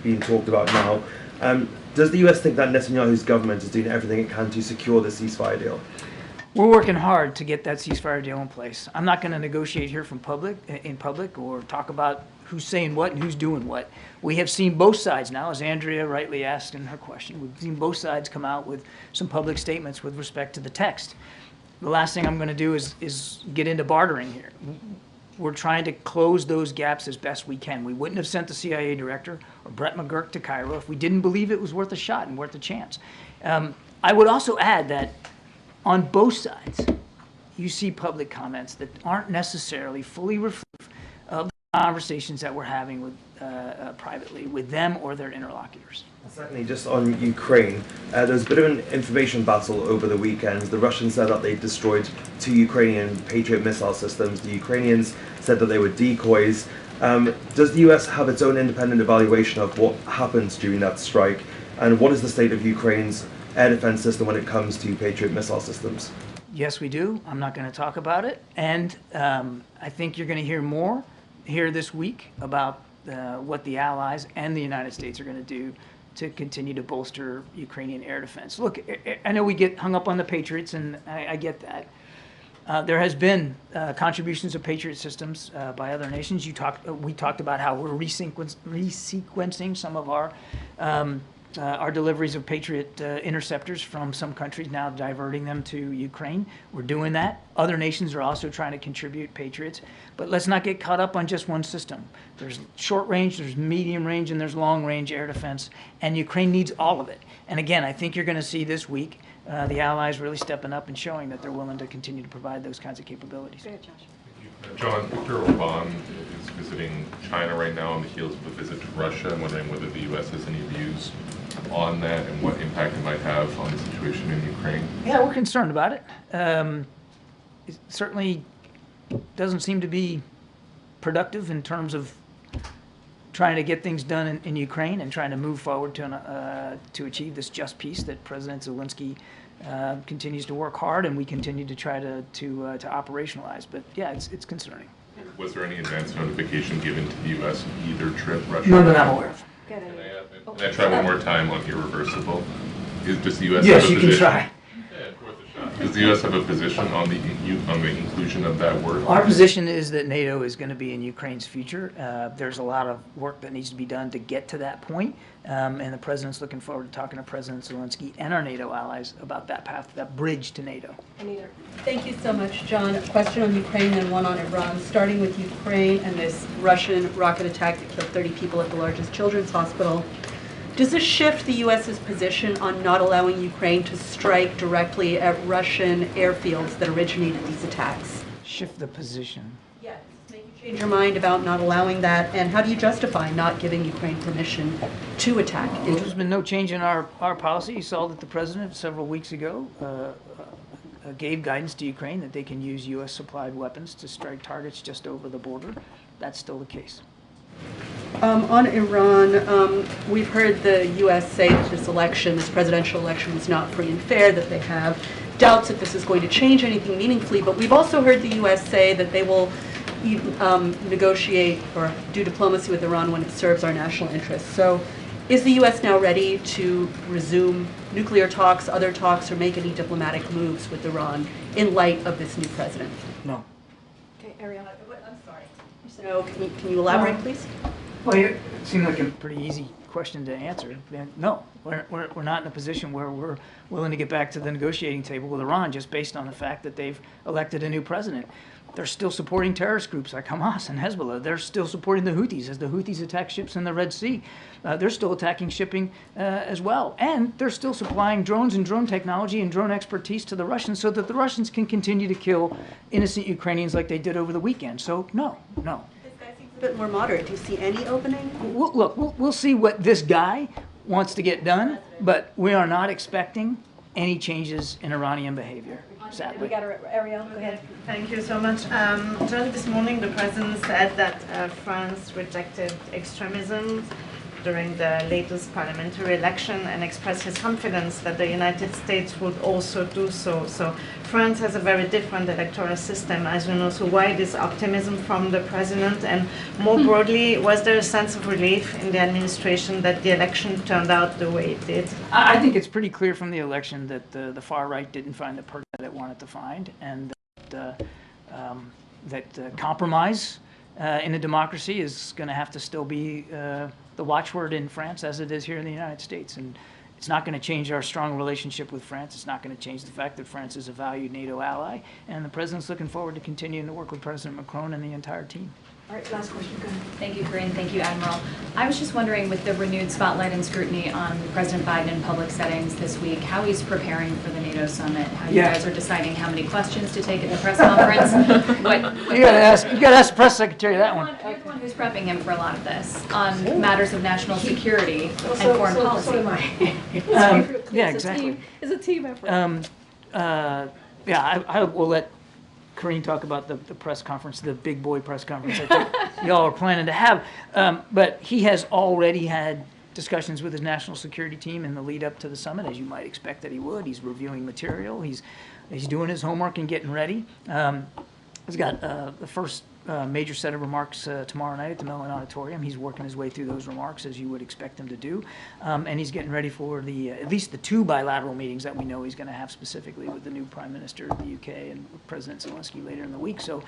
being talked about now. Does the US think that Netanyahu's government is doing everything it can to secure the ceasefire deal? We're working hard to get that ceasefire deal in place. I'm not going to negotiate here in public or talk about who's saying what and who's doing what. We have seen both sides now, as Andrea rightly asked in her question. We've seen both sides come out with some public statements with respect to the text. The last thing I'm going to do is get into bartering here. We're trying to close those gaps as best we can. We wouldn't have sent the CIA director or Brett McGurk to Cairo if we didn't believe it was worth a shot and worth a chance. I would also add that on both sides, you see public comments that aren't necessarily fully reflective of the conversations that we're having with, privately with them or their interlocutors. Secondly, just on Ukraine, there was a bit of an information battle over the weekend. The Russians said that they destroyed 2 Ukrainian Patriot missile systems. The Ukrainians said that they were decoys. Does the US have its own independent evaluation of what happened during that strike? And what is the state of Ukraine's air defense system when it comes to Patriot missile systems? Yes, we do. I'm not going to talk about it. And I think you're going to hear more here this week about what the Allies and the United States are going to do to continue to bolster Ukrainian air defense. Look, I know we get hung up on the Patriots, and I get that. There has been contributions of Patriot systems by other nations. We talked about how we're resequencing some of our deliveries of Patriot interceptors from some countries, now diverting them to Ukraine. We're doing that. Other nations are also trying to contribute Patriots. But let's not get caught up on just one system. There's short range, there's medium range, and there's long range air defense. And Ukraine needs all of it. And again, I think you're going to see this week the Allies really stepping up and showing that they're willing to continue to provide those kinds of capabilities. Go ahead, Josh. John, Viktor Orban is visiting China right now on the heels of a visit to Russia. I'm wondering whether the U.S. has any views on that and what impact it might have on the situation in Ukraine. Yeah, we're concerned about it. It certainly doesn't seem to be productive in terms of trying to get things done in Ukraine and trying to move forward to achieve this just peace that President Zelensky continues to work hard, and we continue to try to operationalize. But yeah, it's concerning. Was there any advance notification given to the U.S. on either trip, Russia? None that I'm aware of. Can I try one more time on irreversible? Does the U.S. Yes, have a you can try. Yeah, worth a shot. Does the U.S. have a position on the inclusion of that word? Our position is that NATO is going to be in Ukraine's future. There's a lot of work that needs to be done to get to that point, and the president's looking forward to talking to President Zelensky and our NATO allies about that path, that bridge to NATO. Anita. Thank you so much, John. A question on Ukraine and one on Iran. Starting with Ukraine and this Russian rocket attack that killed 30 people at the largest children's hospital. Does this shift the U.S.'s position on not allowing Ukraine to strike directly at Russian airfields that originated these attacks? Shift the position. Yes. Make you change your mind about not allowing that, and how do you justify not giving Ukraine permission to attack? There's been no change in our policy. You saw that the president several weeks ago gave guidance to Ukraine that they can use U.S. supplied weapons to strike targets just over the border. That's still the case. On Iran, we've heard the U.S. say that this presidential election was not free and fair, that they have doubts that this is going to change anything meaningfully, but we've also heard the U.S. say that they will negotiate or do diplomacy with Iran when it serves our national interests. So is the U.S. now ready to resume nuclear talks, other talks, or make any diplomatic moves with Iran in light of this new president? No. Okay, Ariel. I'm sorry. No, can you elaborate, please? Well, it seemed like a pretty easy question to answer. No, we're not in a position where we're willing to get back to the negotiating table with Iran just based on the fact that they've elected a new president. they're still supporting terrorist groups like Hamas and Hezbollah. They're still supporting the Houthis as the Houthis attack ships in the Red Sea. They're still attacking shipping as well. And they're still supplying drones and drone technology and drone expertise to the Russians so that the Russians can continue to kill innocent Ukrainians like they did over the weekend. So no. A bit more moderate. Do you see any opening? We'll see what this guy wants to get done, but we are not expecting any changes in Iranian behavior, sadly. We got Ariel, go ahead. Thank you so much. John, this morning the president said that France rejected extremism during the latest parliamentary election and expressed his confidence that the United States would also do so. So France has a very different electoral system, as you know, so why this optimism from the president? And more broadly, was there a sense of relief in the administration that the election turned out the way it did? I think it's pretty clear from the election that the far right didn't find the person that it wanted to find, and that compromise in a democracy is going to have to still be the watchword in France as it is here in the United States. And it's not going to change our strong relationship with France. It's not going to change the fact that France is a valued NATO ally. And the president's looking forward to continuing to work with President Macron and the entire team. All right, last question, go ahead. Thank you, Karine. Thank you, Admiral. I was just wondering, with the renewed spotlight and scrutiny on President Biden in public settings this week, how he's preparing for the NATO summit, how you guys are deciding how many questions to take at the press conference. You got to ask the press secretary that one. You're the one who's prepping him for a lot of this on matters of national security and foreign policy. So am I. Yeah, exactly. It's a team effort. I will let Karine talk about the press conference, the big boy press conference I think y'all are planning to have. But he has already had discussions with his national security team in the lead up to the summit, as you might expect that he would. He's reviewing material. He's doing his homework and getting ready. He's got the first major set of remarks tomorrow night at the Mellon Auditorium. He's working his way through those remarks as you would expect him to do. And he's getting ready for at least the 2 bilateral meetings that we know he's going to have specifically with the new Prime Minister of the UK and President Zelensky later in the week. So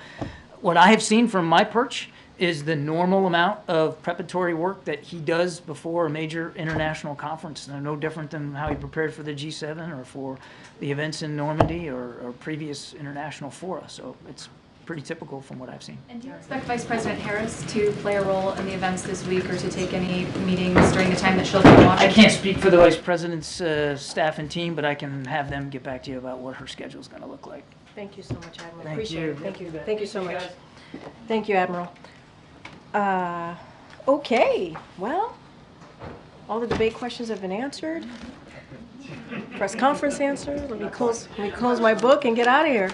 what I have seen from my perch is the normal amount of preparatory work that he does before a major international conference. No different than how he prepared for the G7 or for the events in Normandy or previous international fora. So it's pretty typical from what I've seen. And do you expect Vice President Harris to play a role in the events this week or to take any meetings during the time that she'll be in Washington? I can't speak for the Vice President's staff and team, but I can have them get back to you about what her schedule is going to look like. Thank you so much, Admiral. Thank Appreciate you. it. Thank you. Thank you so much. Thank you, Admiral. Okay, well, all the debate questions have been answered. Press conference answered. Let me close my book and get out of here.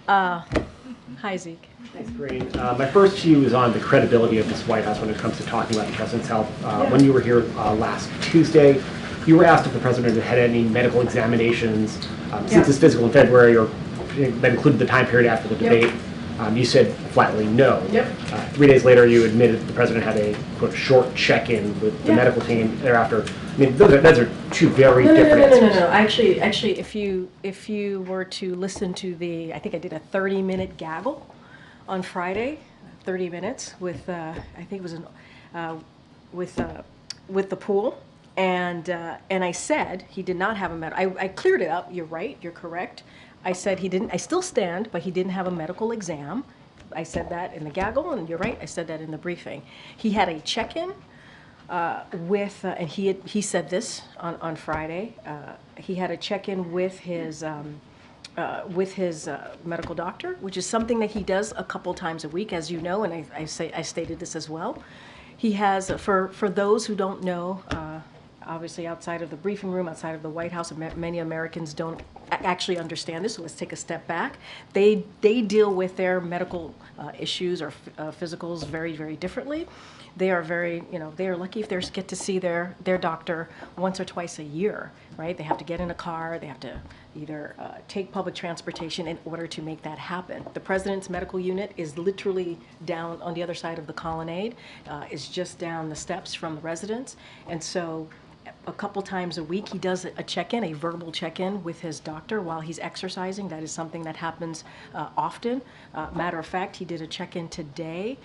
Hi, Zeke. Thanks, Karine. My first to you is on the credibility of this White House when it comes to talking about the president's health. When you were here last Tuesday, you were asked if the president had had any medical examinations since his physical in February, or that included the time period after the debate. You said flatly no. 3 days later, you admitted the president had a quote short check-in with the medical team thereafter. I mean, those are two very different answers. No. Actually, if you were to listen to I think I did a 30-minute gaggle on Friday, 30 minutes with I think it was with the pool, and I said he did not have a medical. I cleared it up. You're right. You're correct. I said he didn't. I still stand, but he didn't have a medical exam. I said that in the gaggle, and you're right. I said that in the briefing. He had a check-in. And he said this on Friday. He had a check-in with his medical doctor, which is something that he does a couple times a week, as you know, and I stated this as well. He has, for those who don't know, obviously outside of the briefing room, outside of the White House, many Americans don't actually understand this, so let's take a step back. They deal with their medical issues or physicals very, very differently. They are very, they are lucky if they get to see their doctor once or twice a year, right? They have to get in a car, they have to either take public transportation in order to make that happen. The president's medical unit is literally down on the other side of the colonnade, is just down the steps from the residence. And so a couple times a week. He does a check-in, a verbal check-in with his doctor while he's exercising. That is something that happens often. Matter of fact, he did a check-in today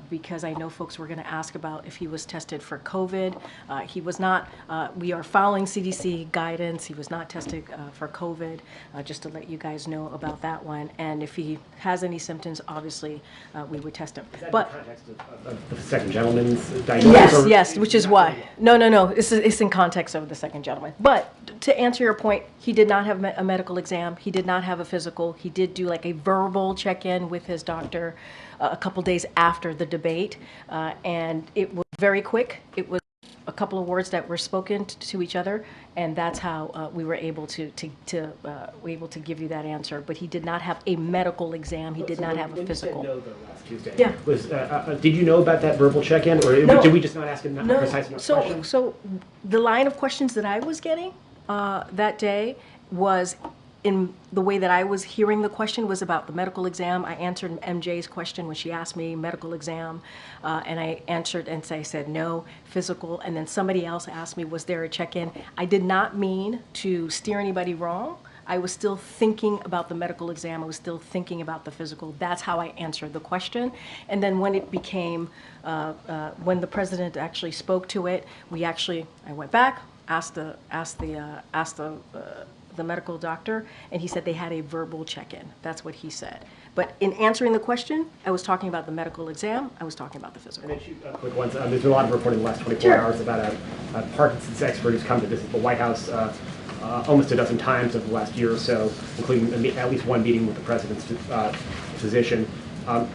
because I know folks were going to ask about if he was tested for COVID. He was not. We are following CDC guidance. He was not tested for COVID, just to let you guys know about that one. And if he has any symptoms, obviously, we would test him. Is that But in the context of the second gentleman's diagnosis? yes, which is why. No. It's in context of the second gentleman. But to answer your point, he did not have a medical exam. He did not have a physical. He did do like a verbal check-in with his doctor a couple days after the debate, and it was very quick. It was a couple of words that were spoken to each other, and that's how we were able to give you that answer. But he did not have a medical exam. He did not have a physical. No, though, last Tuesday. Yeah. Was did you know about that verbal check-in, or No. did we just not ask him No. precise enough questions? So the line of questions that I was getting that day was, in the way that I was hearing the question, was about the medical exam. I answered MJ's question when she asked me medical exam, and I answered and I said no, physical. And then somebody else asked me, was there a check-in? I did not mean to steer anybody wrong. I was still thinking about the medical exam. I was still thinking about the physical. That's how I answered the question. And then when it became, when the president actually spoke to it, I went back, asked the medical doctor, and he said they had a verbal check-in. That's what he said. But in answering the question, I was talking about the medical exam. I was talking about the physical. And then two quick ones. There's been a lot of reporting in the last 24 Sure. hours about a Parkinson's expert who's come to visit the White House almost a dozen times over the last year or so, including at least one meeting with the president's physician.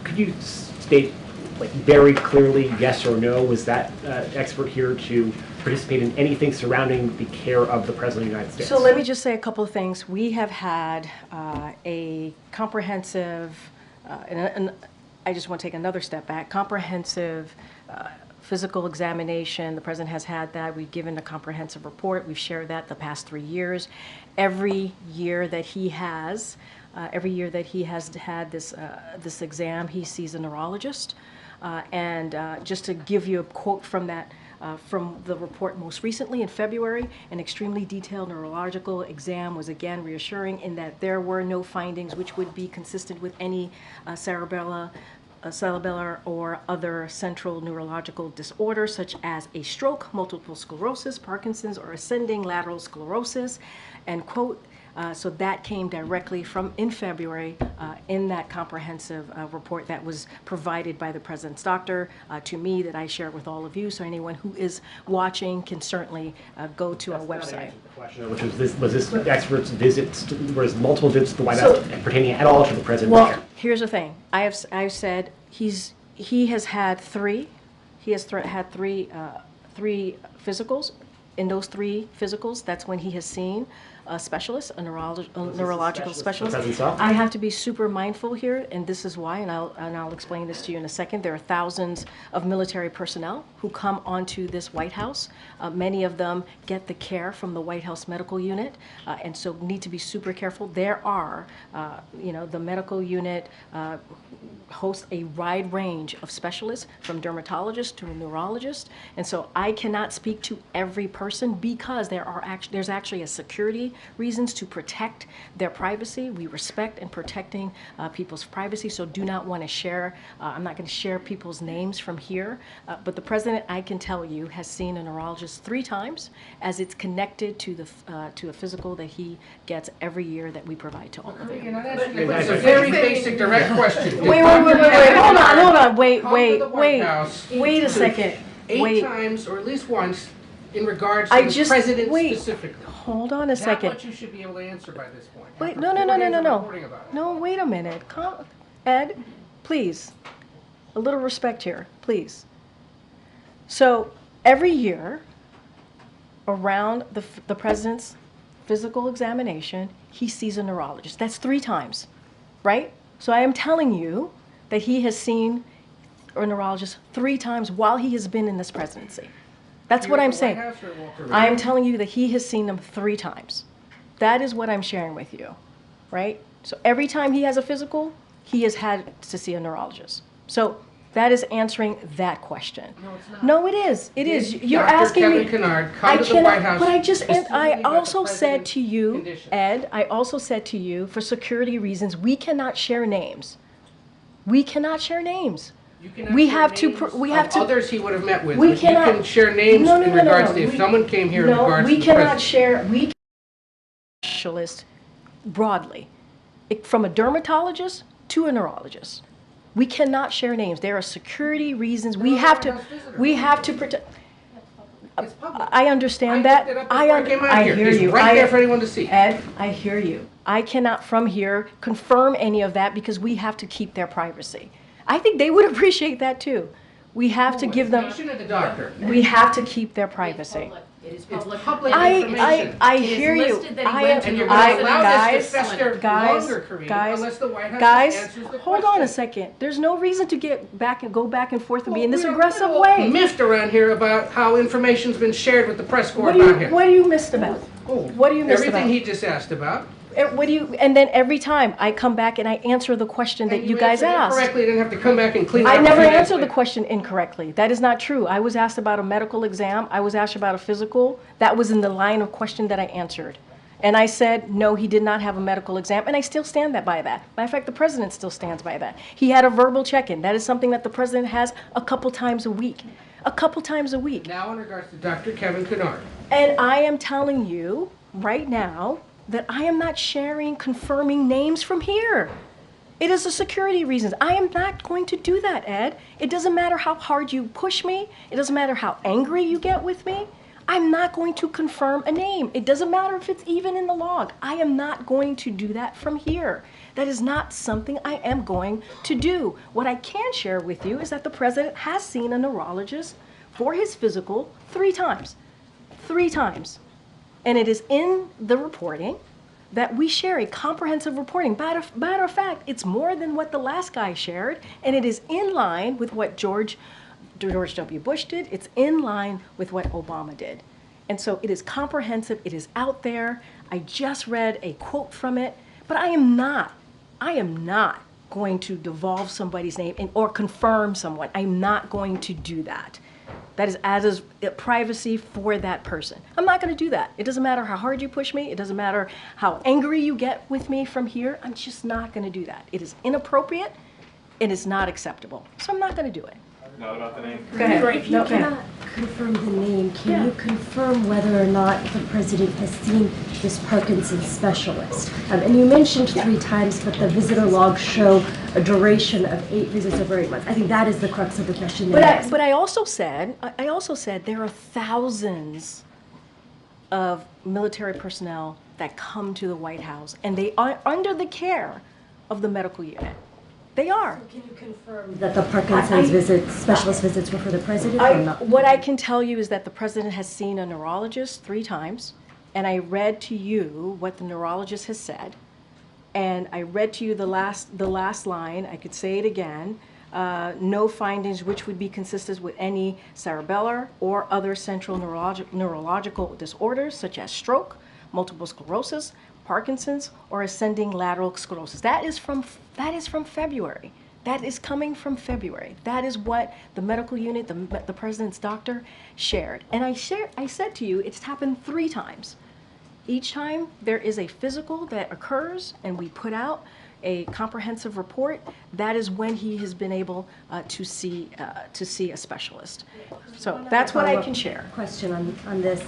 Could you state, like, very clearly, yes or no, was that expert here to participate in anything surrounding the care of the President of the United States? So let me just say a couple of things. We have had a comprehensive, and I just want to take another step back, comprehensive physical examination. The president has had that. We've given a comprehensive report. We've shared that the past 3 years. Every year that he has had this exam, he sees a neurologist. And just to give you a quote from that, from the report most recently in February, an extremely detailed neurological exam was again reassuring in that there were no findings which would be consistent with any cerebellar or other central neurological disorder, such as a stroke, multiple sclerosis, Parkinson's, or ascending lateral sclerosis, end quote. So that came directly from in February in that comprehensive report that was provided by the president's doctor to me, that I share with all of you. So anyone who is watching can certainly go to our website. The question, which was this expert's visits, was multiple visits to the White House pertaining at all to the president's Well, care? here's the thing. I've said he has had three. He has had three physicals. In those 3 physicals, that's when he has seen a specialist, a neurological specialist. I have to be super mindful here, and this is why, and I'll explain this to you in a second. There are thousands of military personnel who come onto this White House. Many of them get the care from the White House medical unit, and so need to be super careful. There are, the medical unit hosts a wide range of specialists, from dermatologists to neurologists, and so I cannot speak to every person because there's actually a security reasons to protect their privacy. We respect and protecting people's privacy, so do not want to share. I'm not going to share people's names from here, but the president, I can tell you, has seen a neurologist 3 times, as it's connected to a physical that he gets every year that we provide to all of you. It's a very basic, direct question. Wait, hold on, wait a second. 8 times, or at least once, in regards to the president specifically. Hold on a second. That much you should be able to answer by this point. Wait, no. No, wait a minute. Ed, please. A little respect here, please. So every year, around the president's physical examination, he sees a neurologist. That's 3 times, right? So I am telling you that he has seen a neurologist 3 times while he has been in this presidency. That's what I'm saying. I am telling you that he has seen them 3 times. That is what I'm sharing with you, right? So every time he has a physical, he has had to see a neurologist. So That is answering that question. No, it's not. No, it is. It is. You're Dr. asking me. Kevin Kennard come to the White House But I specifically about the also said president's to you, condition. Ed, I also said to you, for security reasons, we cannot share names. We cannot share names. You cannot We share have to. names We have of to. others he would have met with. We but cannot. You can share names No, no, in no, no, regards no. to if We- someone came here in No, regards we to the cannot president. share. We cannot specialist broadly, from a dermatologist to a neurologist. We cannot share names. There are security reasons. We have to. We have to protect. It's public. I understand I that. looked it up before I came out here. hear It's you. right there for anyone to see. Ed, I hear you. I cannot from here confirm any of that because we have to keep their privacy. I think they would appreciate that too. We have to give them. Patient or the doctor? We have to keep their privacy. It is It's public. public I information. hear you. listed that he I went to And you're the going I- to allow this to guys, fester guys, longer, Karine, guys, unless the White House guys, answers the hold question. on a second. There's no reason to get back and go back and forth and be in this We're aggressive all way. miffed around here about how information's been shared with the press corps What do about him. you, what do you missed about? Oh, What do you miss Everything about? he just asked about. What do you? And then every time I come back and I answer the question that And you guys answered it asked. correctly, you didn't have to come back and clean it I up. never a few days answered the later. question incorrectly. That is not true. I was asked about a medical exam. I was asked about a physical. That was in the line of question that I answered. And I said, no, he did not have a medical exam. And I still stand by that. Matter of fact, the president still stands by that. He had a verbal check-in. That is something that the president has a couple times a week. A couple times a week. Now in regards to Dr. Kevin Kennard. And I am telling you right now that I am not sharing, confirming names from here. It is the security reasons. I am not going to do that, Ed. It doesn't matter how hard you push me. It doesn't matter how angry you get with me. I'm not going to confirm a name. It doesn't matter if it's even in the log. I am not going to do that from here. That is not something I am going to do. What I can share with you is that the president has seen a neurologist for his physical 3 times. 3 times. And it is in the reporting that we share a comprehensive reporting. Matter of fact, it's more than what the last guy shared, and it is in line with what George W. Bush did. It's in line with what Obama did. And so it is comprehensive. It is out there. I just read a quote from it, but I am not going to devolve somebody's name or confirm someone. I'm not going to do that. That is as privacy for that person. I'm not going to do that. It doesn't matter how hard you push me. It doesn't matter how angry you get with me from here. I'm just not going to do that. It is inappropriate and it's not acceptable. So I'm not going to do it. Not about the name. Go ahead. If you cannot confirm the name, can you confirm whether or not the president has seen this Parkinson's specialist? And you mentioned 3 times, but the visitor logs show a duration of 8 visits over 8 months. I think that is the crux of the question. But I also said there are thousands of military personnel that come to the White House, and they are under the care of the medical unit. They are. Can you confirm that the Parkinson's specialist visits were for the president or not? What I can tell you is that the president has seen a neurologist 3 times, and I read to you what the neurologist has said, and I read to you the last line. I could say it again. No findings which would be consistent with any cerebellar or other central neurological disorders such as stroke, multiple sclerosis, Parkinson's, or ascending lateral sclerosis. That is from February. That is coming from February. That is what the medical unit, the president's doctor, shared. And I said to you, it's happened 3 times. Each time there is a physical that occurs, and we put out a comprehensive report. That is when he has been able to see a specialist. So that's what I can share. Question on this.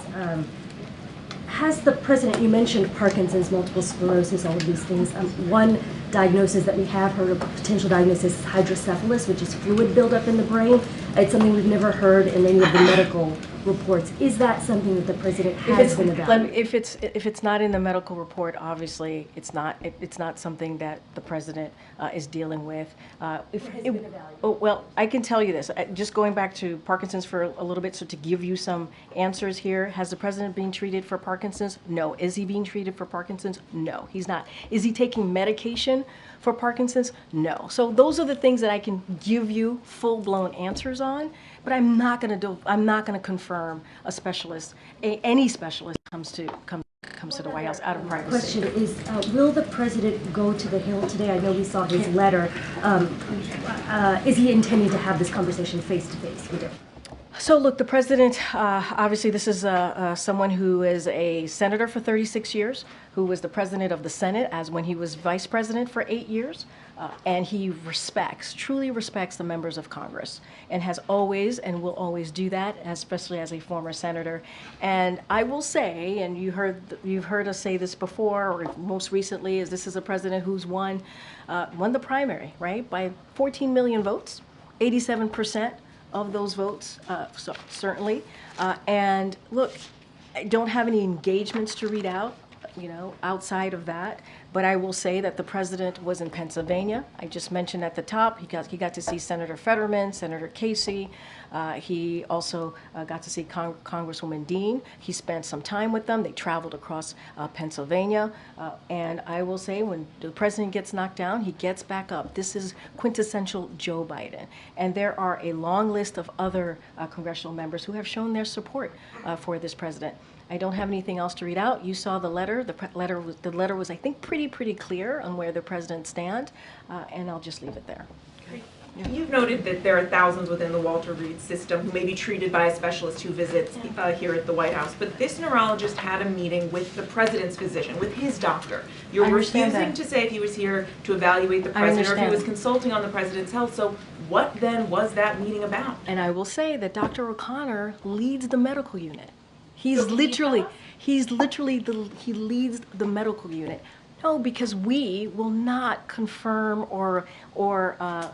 Has the president, you mentioned Parkinson's, multiple sclerosis, all of these things. One diagnosis that we have heard of, potential diagnosis, is hydrocephalus, which is fluid buildup in the brain. It's something we've never heard in any of the medical reports. Is that something that the president has been evaluating? If it's not in the medical report, obviously it's not something that the president is dealing with. Well, I can tell you this. Just going back to Parkinson's for a little bit, so to give you some answers here. Has the president been treated for Parkinson's? No. Is he being treated for Parkinson's? No, he's not. Is he taking medication for Parkinson's? No. So those are the things that I can give you full-blown answers on. But I'm not going to confirm a specialist, any specialist comes to comes to the White House out of privacy. Question is, will the president go to the Hill today? I know we saw his letter. Is he intending to have this conversation face-to-face with him? So look, the president, obviously this is someone who is a senator for 36 years, who was the president of the Senate as when he was vice president for 8 years, and he truly respects the members of Congress, and has always and will always do that, especially as a former senator. And I will say, and you've heard us say this before, or most recently, is this is a president who's won the primary, right, by 14 million votes, 87% of those votes, so certainly. And look, I don't have any engagements to read out, outside of that. But I will say that the president was in Pennsylvania. I just mentioned at the top, he got to see Senator Fetterman, Senator Casey. He also got to see Congresswoman Dean. He spent some time with them. They traveled across Pennsylvania. And I will say, when the president gets knocked down, he gets back up. This is quintessential Joe Biden. And there are a long list of other congressional members who have shown their support for this president. I don't have anything else to read out. You saw the letter. The letter was, I think, pretty clear on where the president stands, and I'll just leave it there. Okay. Yeah. You've noted that there are thousands within the Walter Reed system who may be treated by a specialist who visits here at the White House, but this neurologist had a meeting with the president's physician, with his doctor. You're refusing to say if he was here to evaluate the president or if he was consulting on the president's health. So what then was that meeting about? And I will say that Dr. O'Connor leads the medical unit. He leads the medical unit. No, because we will not confirm or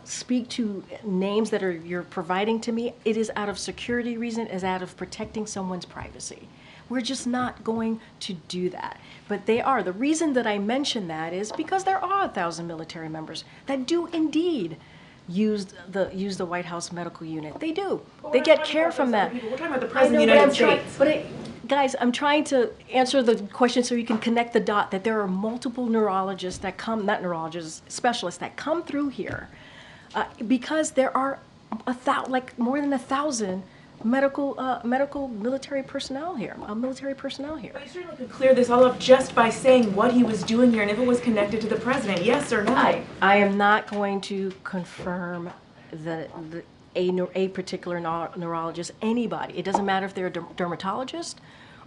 speak to names that you're providing to me. It is out of security reason, is out of protecting someone's privacy. We're just not going to do that. But they are. The reason that I mention that is because there are 1,000 military members that do indeed use the White House medical unit. They do. They get care from that. We're talking about the President of the United States. Guys, I'm trying to answer the question so you can connect the dot that there are multiple neurologists that come, not neurologists, specialists that come through here because there are more than 1,000 medical military personnel here. But you certainly could clear this all up just by saying what he was doing here and if it was connected to the president, yes or no. I am not going to confirm a particular neurologist, anybody. It doesn't matter if they're a dermatologist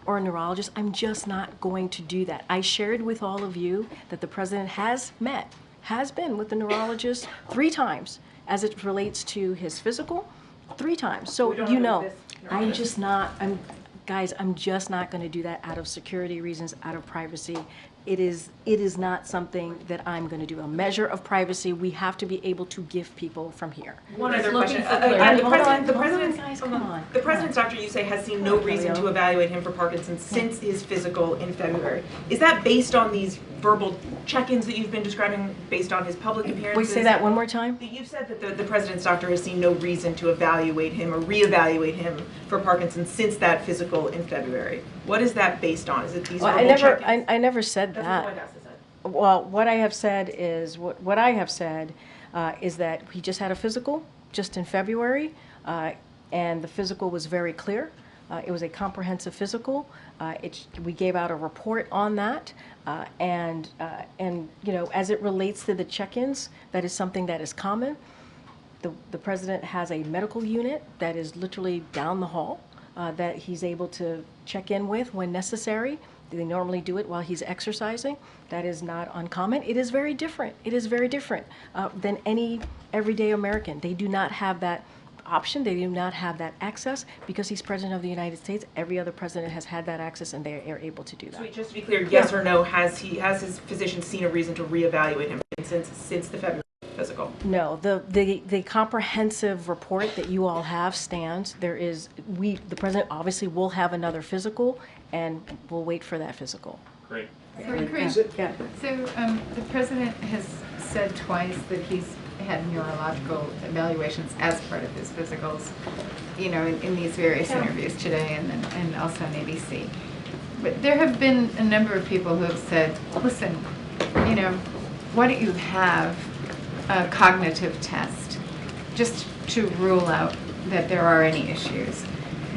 or a neurologist. I'm just not going to do that. I shared with all of you that the president has been with the neurologist 3 times as it relates to his physical, 3 times. So I'm just not going to do that out of security reasons, out of privacy. It is not something that I'm going to do. A measure of privacy we have to be able to give people from here. One other question. The president's doctor, you say, has seen no reason to evaluate him for Parkinson's since his physical in February. Is that based on these verbal check-ins that you've been describing, based on his public appearances? Wait, say that one more time. You've said that the president's doctor has seen no reason to evaluate him or reevaluate him for Parkinson's since that physical in February. What is that based on? Is it these verbal check-ins? I never said that. That's what the White House has said. Well, what I have said is that he just had a physical just in February, and the physical was very clear. It was a comprehensive physical. We gave out a report on that, and as it relates to the check-ins, that is something that is common. The president has a medical unit that is literally down the hall that he's able to check in with when necessary. They normally do it while he's exercising. That is not uncommon. It is very different. It is very different than any everyday American. They do not have that option. They do not have that access because he's president of the United States. Every other president has had that access, and they are able to do that. So just to be clear, yes or no, has his physician seen a reason to reevaluate him since the February physical? No, the comprehensive report that you all have stands. The president obviously will have another physical, and we'll wait for that physical. Great. So the president has said twice that he's had neurological evaluations as part of his physicals, in these various interviews today and also on ABC. But there have been a number of people who have said, listen, why don't you have a cognitive test just to rule out that there are any issues?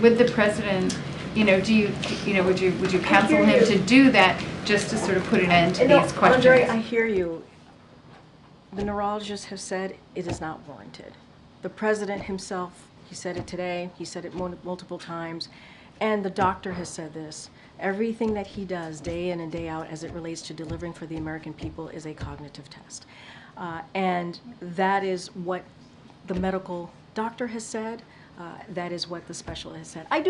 Would the president you know, would you counsel him to do that just to sort of put an end to these questions? Andre, I hear you. The neurologists have said it is not warranted. The president himself, he said it today, he said it multiple times, and the doctor has said this. Everything that he does day in and day out as it relates to delivering for the American people is a cognitive test. And that is what the medical doctor has said. That is what the specialist has said. I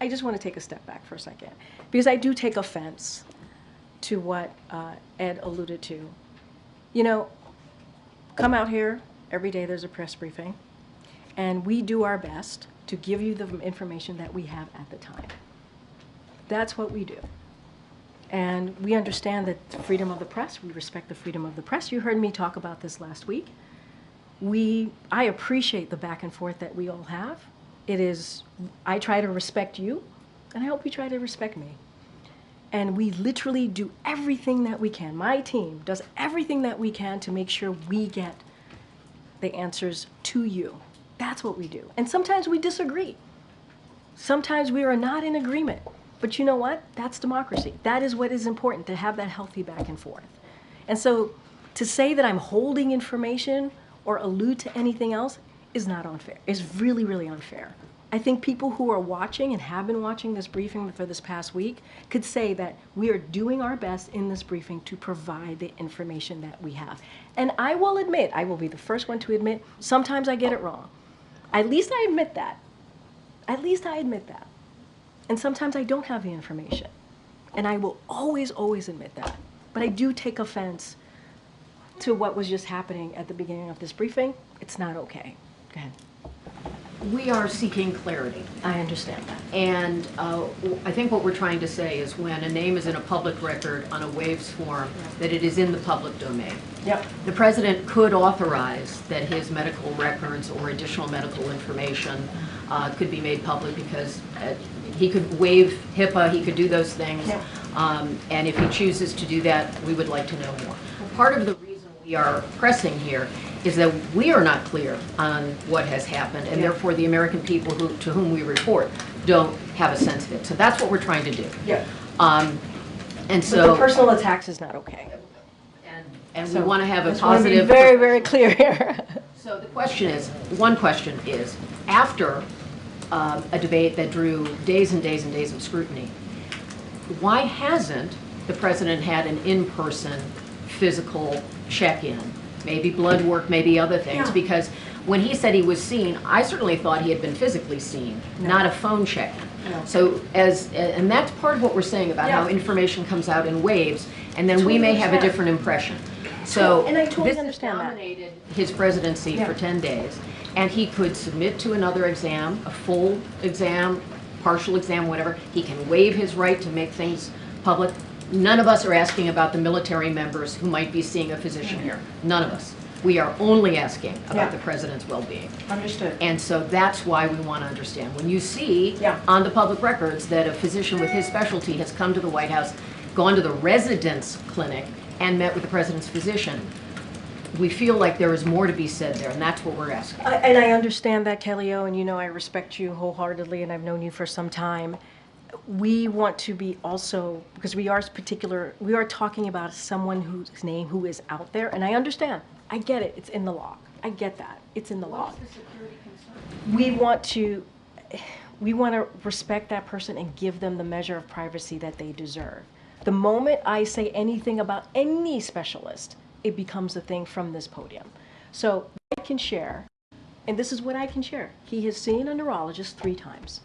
just want to take a step back for a second, because I do take offense to what Ed alluded to. You know, come out here, every day there's a press briefing, and we do our best to give you the information that we have at the time. That's what we do. And we understand that the freedom of the press, we respect the freedom of the press. You heard me talk about this last week. I appreciate the back and forth that we all have. I try to respect you, and I hope you try to respect me. And we literally do everything that we can. My team does everything that we can to make sure we get the answers to you. That's what we do. And sometimes we disagree. Sometimes we are not in agreement. But you know what? That's democracy. That is what is important, to have that healthy back and forth. And so to say that I'm holding information or allude to anything else is not unfair. It's really, really unfair. I think people who are watching and have been watching this briefing for this past week could say that we are doing our best in this briefing to provide the information that we have. And I will admit, I will be the first one to admit, sometimes I get it wrong. At least I admit that. At least I admit that. And sometimes I don't have the information. And I will always, always admit that. But I do take offense to what was just happening at the beginning of this briefing. It's not okay. Go ahead. We are seeking clarity. I understand that. And I think what we're trying to say is when a name is in a public record on a waves form, that it is in the public domain. Yep. The president could authorize that his medical records or additional medical information could be made public, because he could waive HIPAA, he could do those things. Yep. And if he chooses to do that, we would like to know more. Part of the reason we are pressing here is that we are not clear on what has happened, and therefore the American people to whom we report don't have a sense of it. So that's what we're trying to do. Yeah. And so but the personal attacks is not okay. And so we want to have a I just want to be positive. very, very clear here. So the question is, one question is, after a debate that drew days and days and days of scrutiny, why hasn't the president had an in-person physical check-in? Maybe blood work, maybe other things, Yeah. because when he said he was seen, I certainly thought he had been physically seen, not a phone check-in. No. So and that's part of what we're saying about how information comes out in waves, and then we may have a different impression. So and I totally this understand has dominated his presidency for 10 days, and he could submit to another exam, a full exam, partial exam, whatever. He can waive his right to make things public. None of us are asking about the military members who might be seeing a physician here. None of us. We are only asking about the president's well-being. Understood. And so that's why we want to understand. When you see on the public records that a physician with his specialty has come to the White House, gone to the residence clinic, and met with the president's physician, we feel like there is more to be said there, and that's what we're asking. And I understand that, Kelly-O, and you know I respect you wholeheartedly, and I've known you for some time. We want to be also, because we are talking about someone whose name who is out there, and I understand. I get it. It's in the law. I get that. It's in the law. What is the security concern? We want to respect that person and give them the measure of privacy that they deserve. The moment I say anything about any specialist, it becomes a thing from this podium. So I can share, and this is what I can share. He has seen a neurologist 3 times.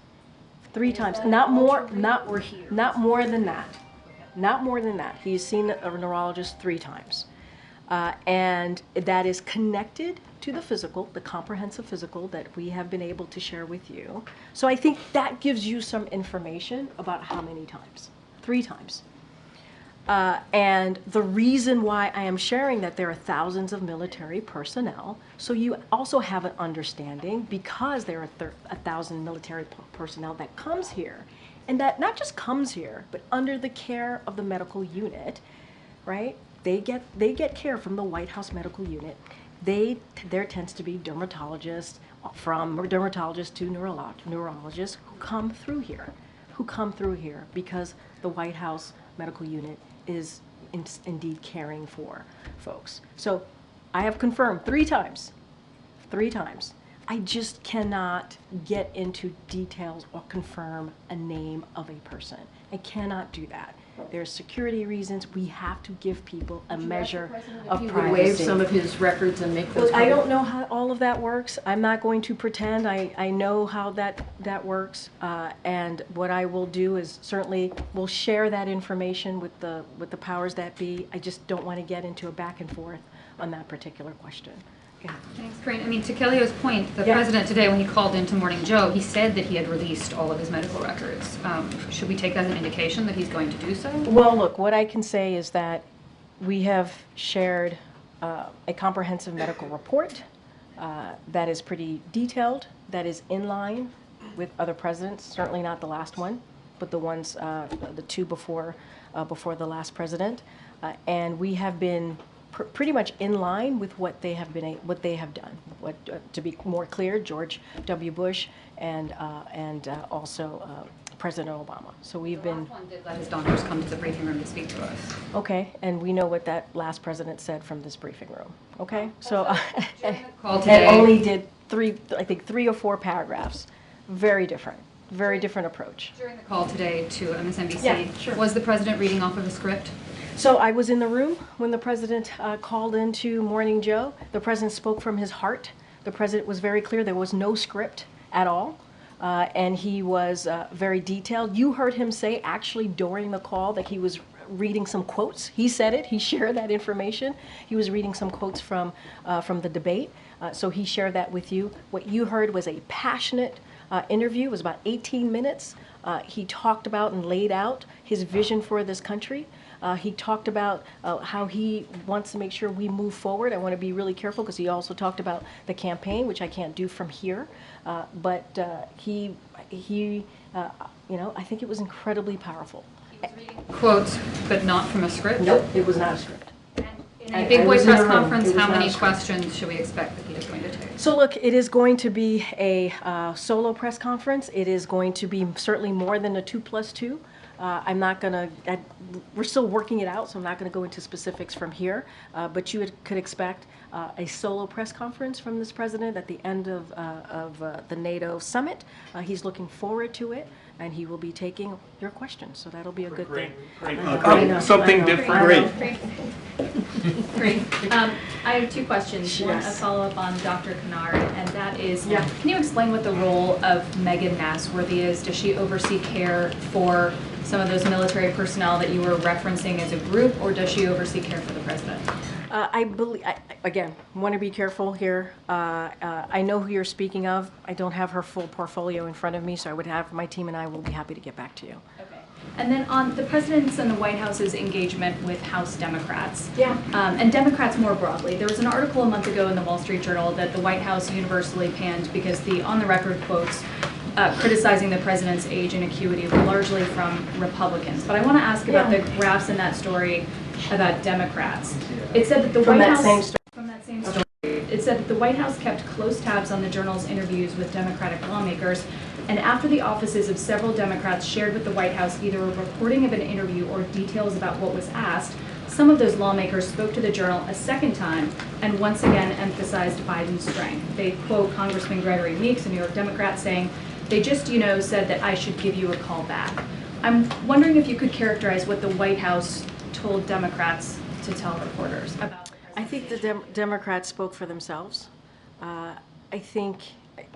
3 times, not more than that. Not more than that. He's seen a neurologist 3 times. And that is connected to the physical, the comprehensive physical that we have been able to share with you. So I think that gives you some information about how many times. 3 times. And the reason why I am sharing that there are thousands of military personnel, so you also have an understanding, because there are 1,000 military personnel that comes here, and that not just comes here, but under the care of the medical unit, right? They get care from the White House medical unit. There tends to be dermatologists, from dermatologists to neurologists who come through here. who come through here because the White House Medical Unit is indeed caring for folks. So I have confirmed 3 times. I just cannot get into details or confirm a name of a person. I cannot do that. There's security reasons. We have to give people a measure of He privacy. would waive some of his records and make those. I don't know how all of that works. I'm not going to pretend I know how that works. And what I will do is certainly will share that information with the powers that be. I just don't want to get into a back and forth on that particular question. Thanks, Karine. I mean, to Kellio's point, the Yeah. president today, when he called into Morning Joe, he said that he had released all of his medical records. Should we take that as an indication that he's going to do so? Well, look, what I can say is that we have shared a comprehensive medical report that is pretty detailed, that is in line with other presidents, certainly not the last one, but the ones, the 2 before the last president. And we have been pretty much in line with what they have done. To be more clear, George W. Bush and also President Obama. So we've been. The last one did let his doctors come to the briefing room to speak to us. Okay, and we know what that last president said from this briefing room. Okay, so call today, and only did 3 or 4 paragraphs. Very different approach. During the call today to MSNBC, Yeah, sure. was the president reading off of a script? So I was in the room when the president called into Morning Joe. The president spoke from his heart. The president was very clear. There was no script at all. And he was very detailed. You heard him say actually during the call that he was reading some quotes. He said it. He shared that information. He was reading some quotes from the debate. So he shared that with you. What you heard was a passionate interview. It was about 18 minutes. He talked about and laid out his vision for this country. He talked about how he wants to make sure we move forward. I want to be really careful because he also talked about the campaign, which I can't do from here. But he I think it was incredibly powerful. He was reading quotes, but not from a script? Nope, it was not a script. In a big boy press conference, how many questions should we expect that he is going to take? So look, it is going to be a solo press conference. It is going to be certainly more than a 2+2. I'm not going to, we're still working it out, so I'm not going to go into specifics from here, but you could expect a solo press conference from this president at the end of the NATO summit. He's looking forward to it, and he will be taking your questions, so that'll be a good thing. Something different. Great. I have 2 questions. One, a follow-up on Dr. Kennard, and that is, can you explain what the role of Megan Nasworthy is? Does she oversee care for some of those military personnel that you were referencing as a group, or does she oversee care for the president? I believe, again, want to be careful here. I know who you're speaking of. I don't have her full portfolio in front of me, so I would have, my team and I will be happy to get back to you. Okay. And then on the president's and the White House's engagement with House Democrats, and Democrats more broadly, there was an article a month ago in the Wall Street Journal that the White House universally panned because the on-the-record quotes criticizing the president's age and acuity were largely from Republicans. But I want to ask about the graphs in that story about Democrats. It said that the White House, from that same story, it said that the White House kept close tabs on the Journal's interviews with Democratic lawmakers, and after the offices of several Democrats shared with the White House either a recording of an interview or details about what was asked, some of those lawmakers spoke to the Journal a second time and once again emphasized Biden's strength. They quote Congressman Gregory Meeks, a New York Democrat, saying, "They just, said that I should give you a call back." I'm wondering if you could characterize what the White House told Democrats to tell reporters about. I think the Democrats spoke for themselves. I think,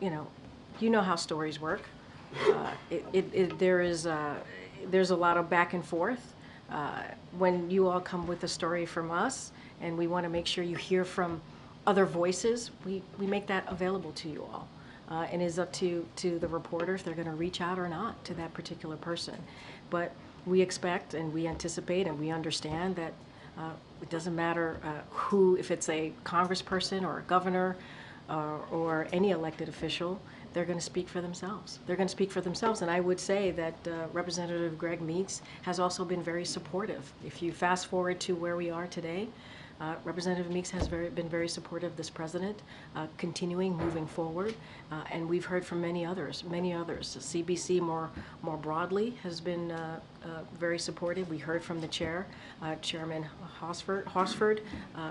you know how stories work. There's a lot of back and forth. When you all come with a story from us, and we want to make sure you hear from other voices, we make that available to you all. And it's up to the reporter if they're going to reach out or not to that particular person. But we expect and we anticipate and we understand that it doesn't matter who, if it's a congressperson or a governor or any elected official, they're going to speak for themselves. They're going to speak for themselves. And I would say that Representative Greg Meeks has also been very supportive. If you fast forward to where we are today, Representative Meeks has been very supportive of this president, continuing, moving forward, and we've heard from many others. CBC more broadly has been very supportive. We heard from the chair, Chairman Hosford,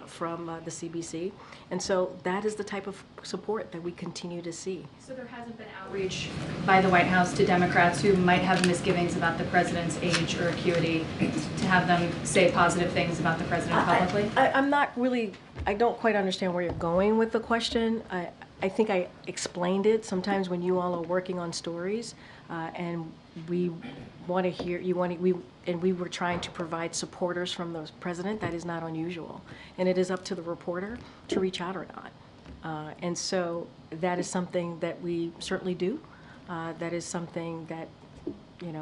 from the CBC, and so that is the type of support that we continue to see. So there hasn't been outreach by the White House to Democrats who might have misgivings about the president's age or acuity to have them say positive things about the president publicly? I'm not really, I don't quite understand where you're going with the question. I think I explained it. Sometimes when you all are working on stories and we want to hear, we were trying to provide supporters from the president, that is not unusual. And it is up to the reporter to reach out or not. And so that is something that we certainly do. That is something that,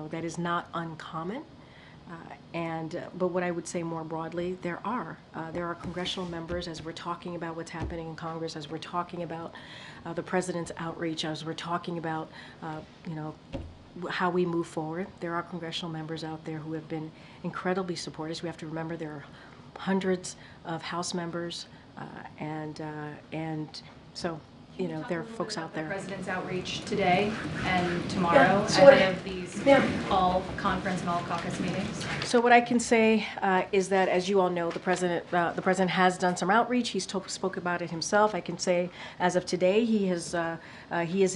that is not uncommon. But what I would say more broadly, there are congressional members, as we're talking about what's happening in Congress, as we're talking about the president's outreach, as we're talking about, how we move forward. There are congressional members out there who have been incredibly supportive. We have to remember there are hundreds of House members, and so. There are folks out there. The president's outreach today and tomorrow So ahead of these all conference and all caucus meetings. So what I can say is that, as you all know, the president has done some outreach. He's spoke about it himself. I can say, as of today, he is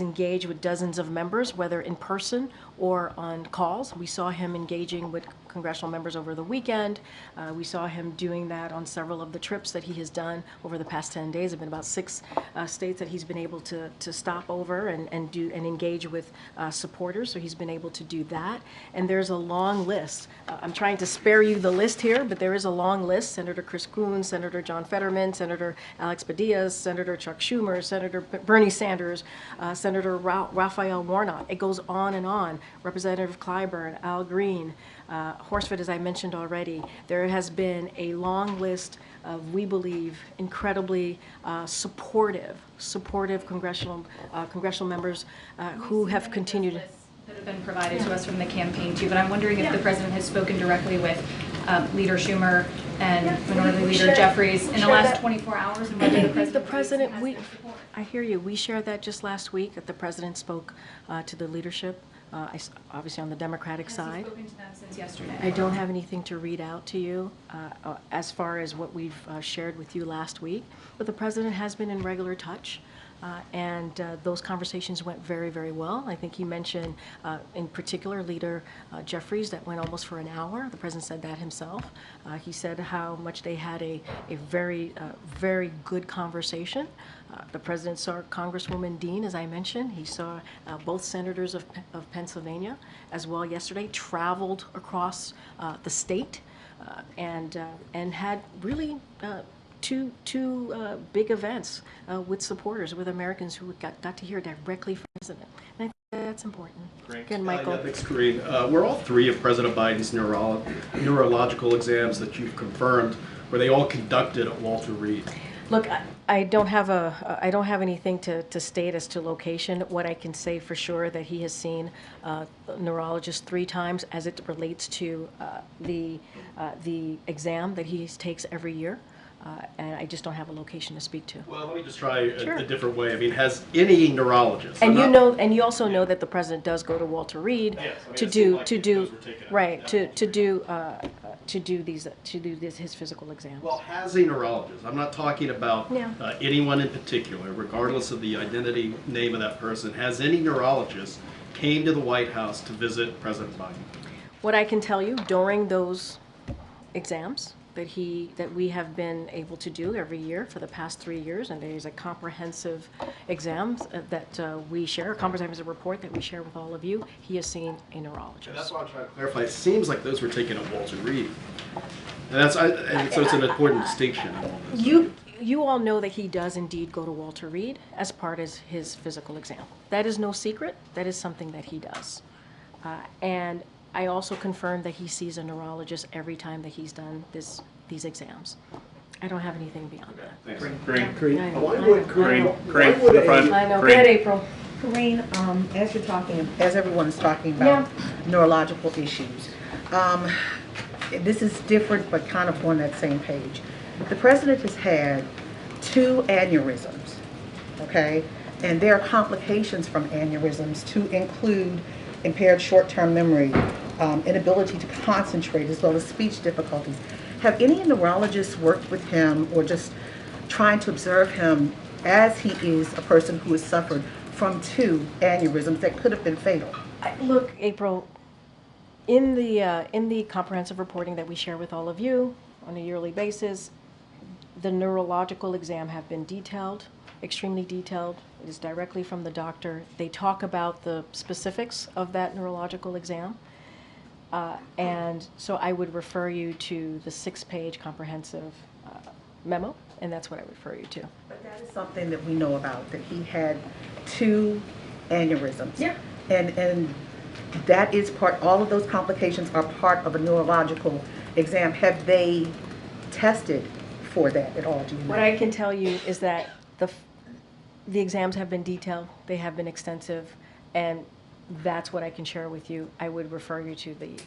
engaged with dozens of members, whether in person or on calls. We saw him engaging with congressional members over the weekend. We saw him doing that on several of the trips that he has done over the past 10 days. There have been about 6 states that he's been able to stop over and engage with supporters. So he's been able to do that. And there's a long list. I'm trying to spare you the list here, but there is a long list. Senator Chris Coons, Senator John Fetterman, Senator Alex Padilla, Senator Chuck Schumer, Senator Bernie Sanders, Senator Raphael Warnock. It goes on and on. Representative Clyburn, Al Green, Horsford, as I mentioned already. There has been a long list of, we believe, incredibly supportive congressional members who have continued. That have been provided to us from the campaign too, but I'm wondering if the president has spoken directly with Leader Schumer and Minority Leader Jeffries in the last 24 hours, and whether the president. I hear you. We shared that just last week that the president spoke to the leadership. Obviously on the Democratic side. Has he spoken to them since yesterday? I don't have anything to read out to you as far as what we've shared with you last week, but the president has been in regular touch. And those conversations went very, very well. I think he mentioned, in particular, Leader Jeffries, that went almost for an hour. The president said that himself. He said how much they had a very, very good conversation. The president saw Congresswoman Dean, as I mentioned. He saw both senators of Pennsylvania as well yesterday, traveled across the state and had really two big events with supporters, with Americans who got to hear directly from the president. And I think that's important. Great. Again, Michael. Thanks, Karine. Were all 3 of President Biden's neurological exams that you've confirmed, were they all conducted at Walter Reed? Look, I don't have anything to state as to location. What I can say for sure that he has seen a neurologist 3 times as it relates to the exam that he takes every year. And I just don't have a location to speak to. Well, let me just try a different way. I mean, has any neurologist? And you also know that the president does go to Walter Reed to do his physical exams. Well, has a neurologist? I'm not talking about anyone in particular, regardless of the identity, name of that person. Has any neurologist came to the White House to visit President Biden? What I can tell you during those exams that we have been able to do every year for the past 3 years, and there's a comprehensive exams that we share, a comprehensive report that we share with all of you. He has seen a neurologist. And that's what I'm trying to clarify. It seems like those were taken at Walter Reed, and so it's an important distinction. You all know that he does indeed go to Walter Reed as part of his physical exam. That is no secret. That is something that he does, and I also confirmed that he sees a neurologist every time that he's done these exams. I don't have anything beyond that. Karine. Why would I know. Go ahead, April. Karine, as everyone is talking about neurological issues, this is different but kind of on that same page. The president has had 2 aneurysms, okay? And there are complications from aneurysms to include impaired short-term memory, inability to concentrate, as well as speech difficulties. Have any neurologists worked with him or just trying to observe him as he is a person who has suffered from 2 aneurysms that could have been fatal? Look, April, in the comprehensive reporting that we share with all of you on a yearly basis, the neurological exam have been detailed, extremely detailed. It is directly from the doctor. They talk about the specifics of that neurological exam. And so I would refer you to the 6-page comprehensive memo, and that's what I would refer you to. But that is something that we know about, that he had 2 aneurysms. Yeah. And that is part, all of those complications are part of a neurological exam. Have they tested for that at all? Do you know? What I can tell you is that the exams have been detailed, they have been extensive, and that's what I can share with you. I would refer you to the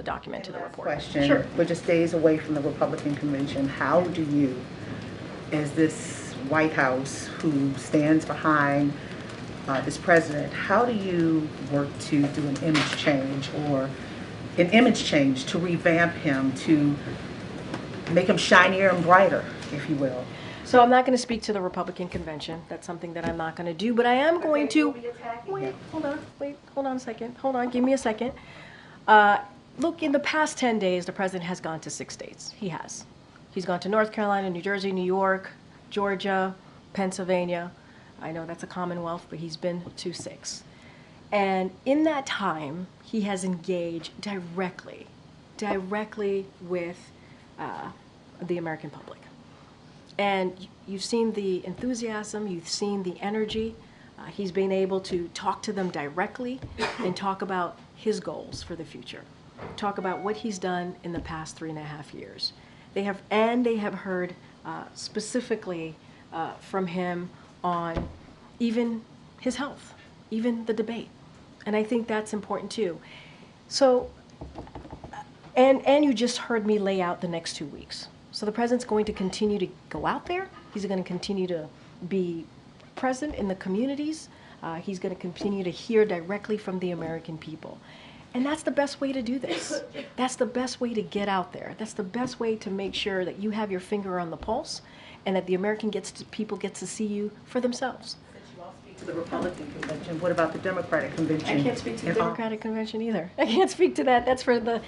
document, to the report. Question. Sure. We're just days away from the Republican convention. How do you, as this White House who stands behind this president, how do you work to do an image change to revamp him, to make him shinier and brighter, if you will? So I'm not going to speak to the Republican convention. That's something that I'm not going to do, but I am going to. Wait, hold on a second. Hold on, give me a second. Look, in the past 10 days, the president has gone to 6 states. He has. He's gone to North Carolina, New Jersey, New York, Georgia, Pennsylvania. I know that's a Commonwealth, but he's been to 6. And in that time, he has engaged directly with the American public. And you've seen the enthusiasm, you've seen the energy. He's been able to talk to them directly and talk about his goals for the future. Talk about what he's done in the past 3.5 years. They have heard specifically from him on even his health, even the debate. And I think that's important too. So, and you just heard me lay out the next 2 weeks. So the president's going to continue to go out there. He's going to continue to be present in the communities. He's going to continue to hear directly from the American people. And that's the best way to do this. That's the best way to get out there. That's the best way to make sure that you have your finger on the pulse and that the American people get to see you for themselves. To the Republican convention, what about the Democratic convention? I can't speak to the Democratic convention either. I can't speak to that. That's for the.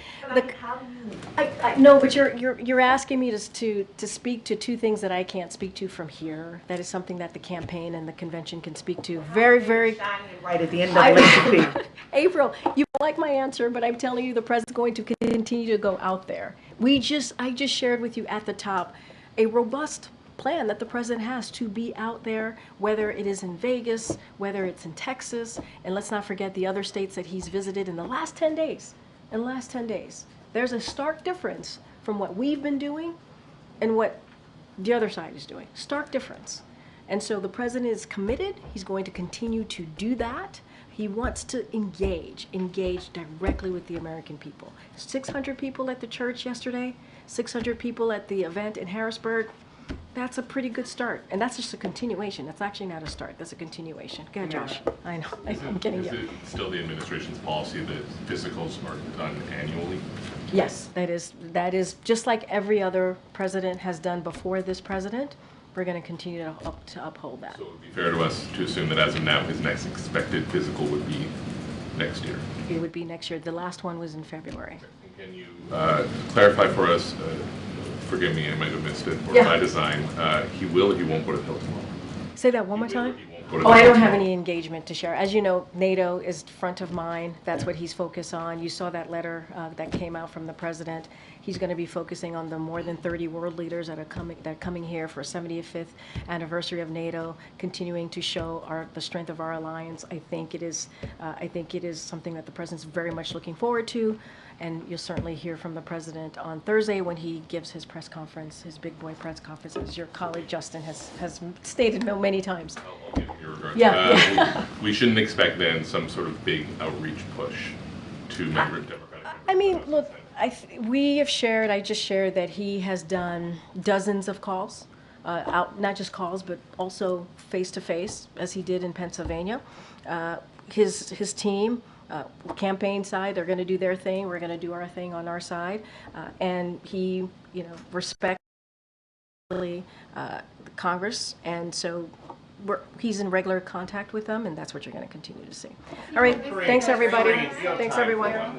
No, but you're asking me to speak to 2 things that I can't speak to from here. That is something that the campaign and the convention can speak to. Very, very. Right at the end of the April, you don't like my answer, but I'm telling you, the president's going to continue to go out there. I just shared with you at the top a robust plan that the president has to be out there, whether it is in Vegas, whether it's in Texas, and let's not forget the other states that he's visited in the last 10 days. In the last 10 days. There's a stark difference from what we've been doing and what the other side is doing. Stark difference. And so the president is committed. He's going to continue to do that. He wants to engage directly with the American people. 600 people at the church yesterday, 600 people at the event in Harrisburg. That's a pretty good start. And that's just a continuation. That's actually not a start. That's a continuation. Go ahead, Josh. I know. I'm getting you. Is it still the administration's policy that physicals are done annually? Yes, that is just like every other president has done before this president. We're going to continue to uphold that. So it would be fair to us to assume that as of now, his next expected physical would be next year? It would be next year. The last one was in February. Can you clarify for us, forgive me, I might have missed it, or by design, he will or he won't go to the Hill tomorrow? Say that one more time. Oh, I don't have any engagement to share. As you know, NATO is front of mind. That's what he's focused on. You saw that letter that came out from the president. He's going to be focusing on the more than 30 world leaders that are coming here for 75th anniversary of NATO, continuing to show the strength of our alliance. I think it is something that the president's very much looking forward to. And you'll certainly hear from the president on Thursday when he gives his press conference, his big boy press conference, as your colleague Justin has stated many times. I'll give him your regards. Yeah. We shouldn't expect then some sort of big outreach push to member Democratic. I mean, look, We have shared, I just shared that he has done dozens of calls, not just calls, but also face-to-face, as he did in Pennsylvania. His team, campaign side, they're going to do their thing, we're going to do our thing on our side. And he, respects Congress, and so he's in regular contact with them, and that's what you're going to continue to see. All right, thanks everybody. Thanks everyone.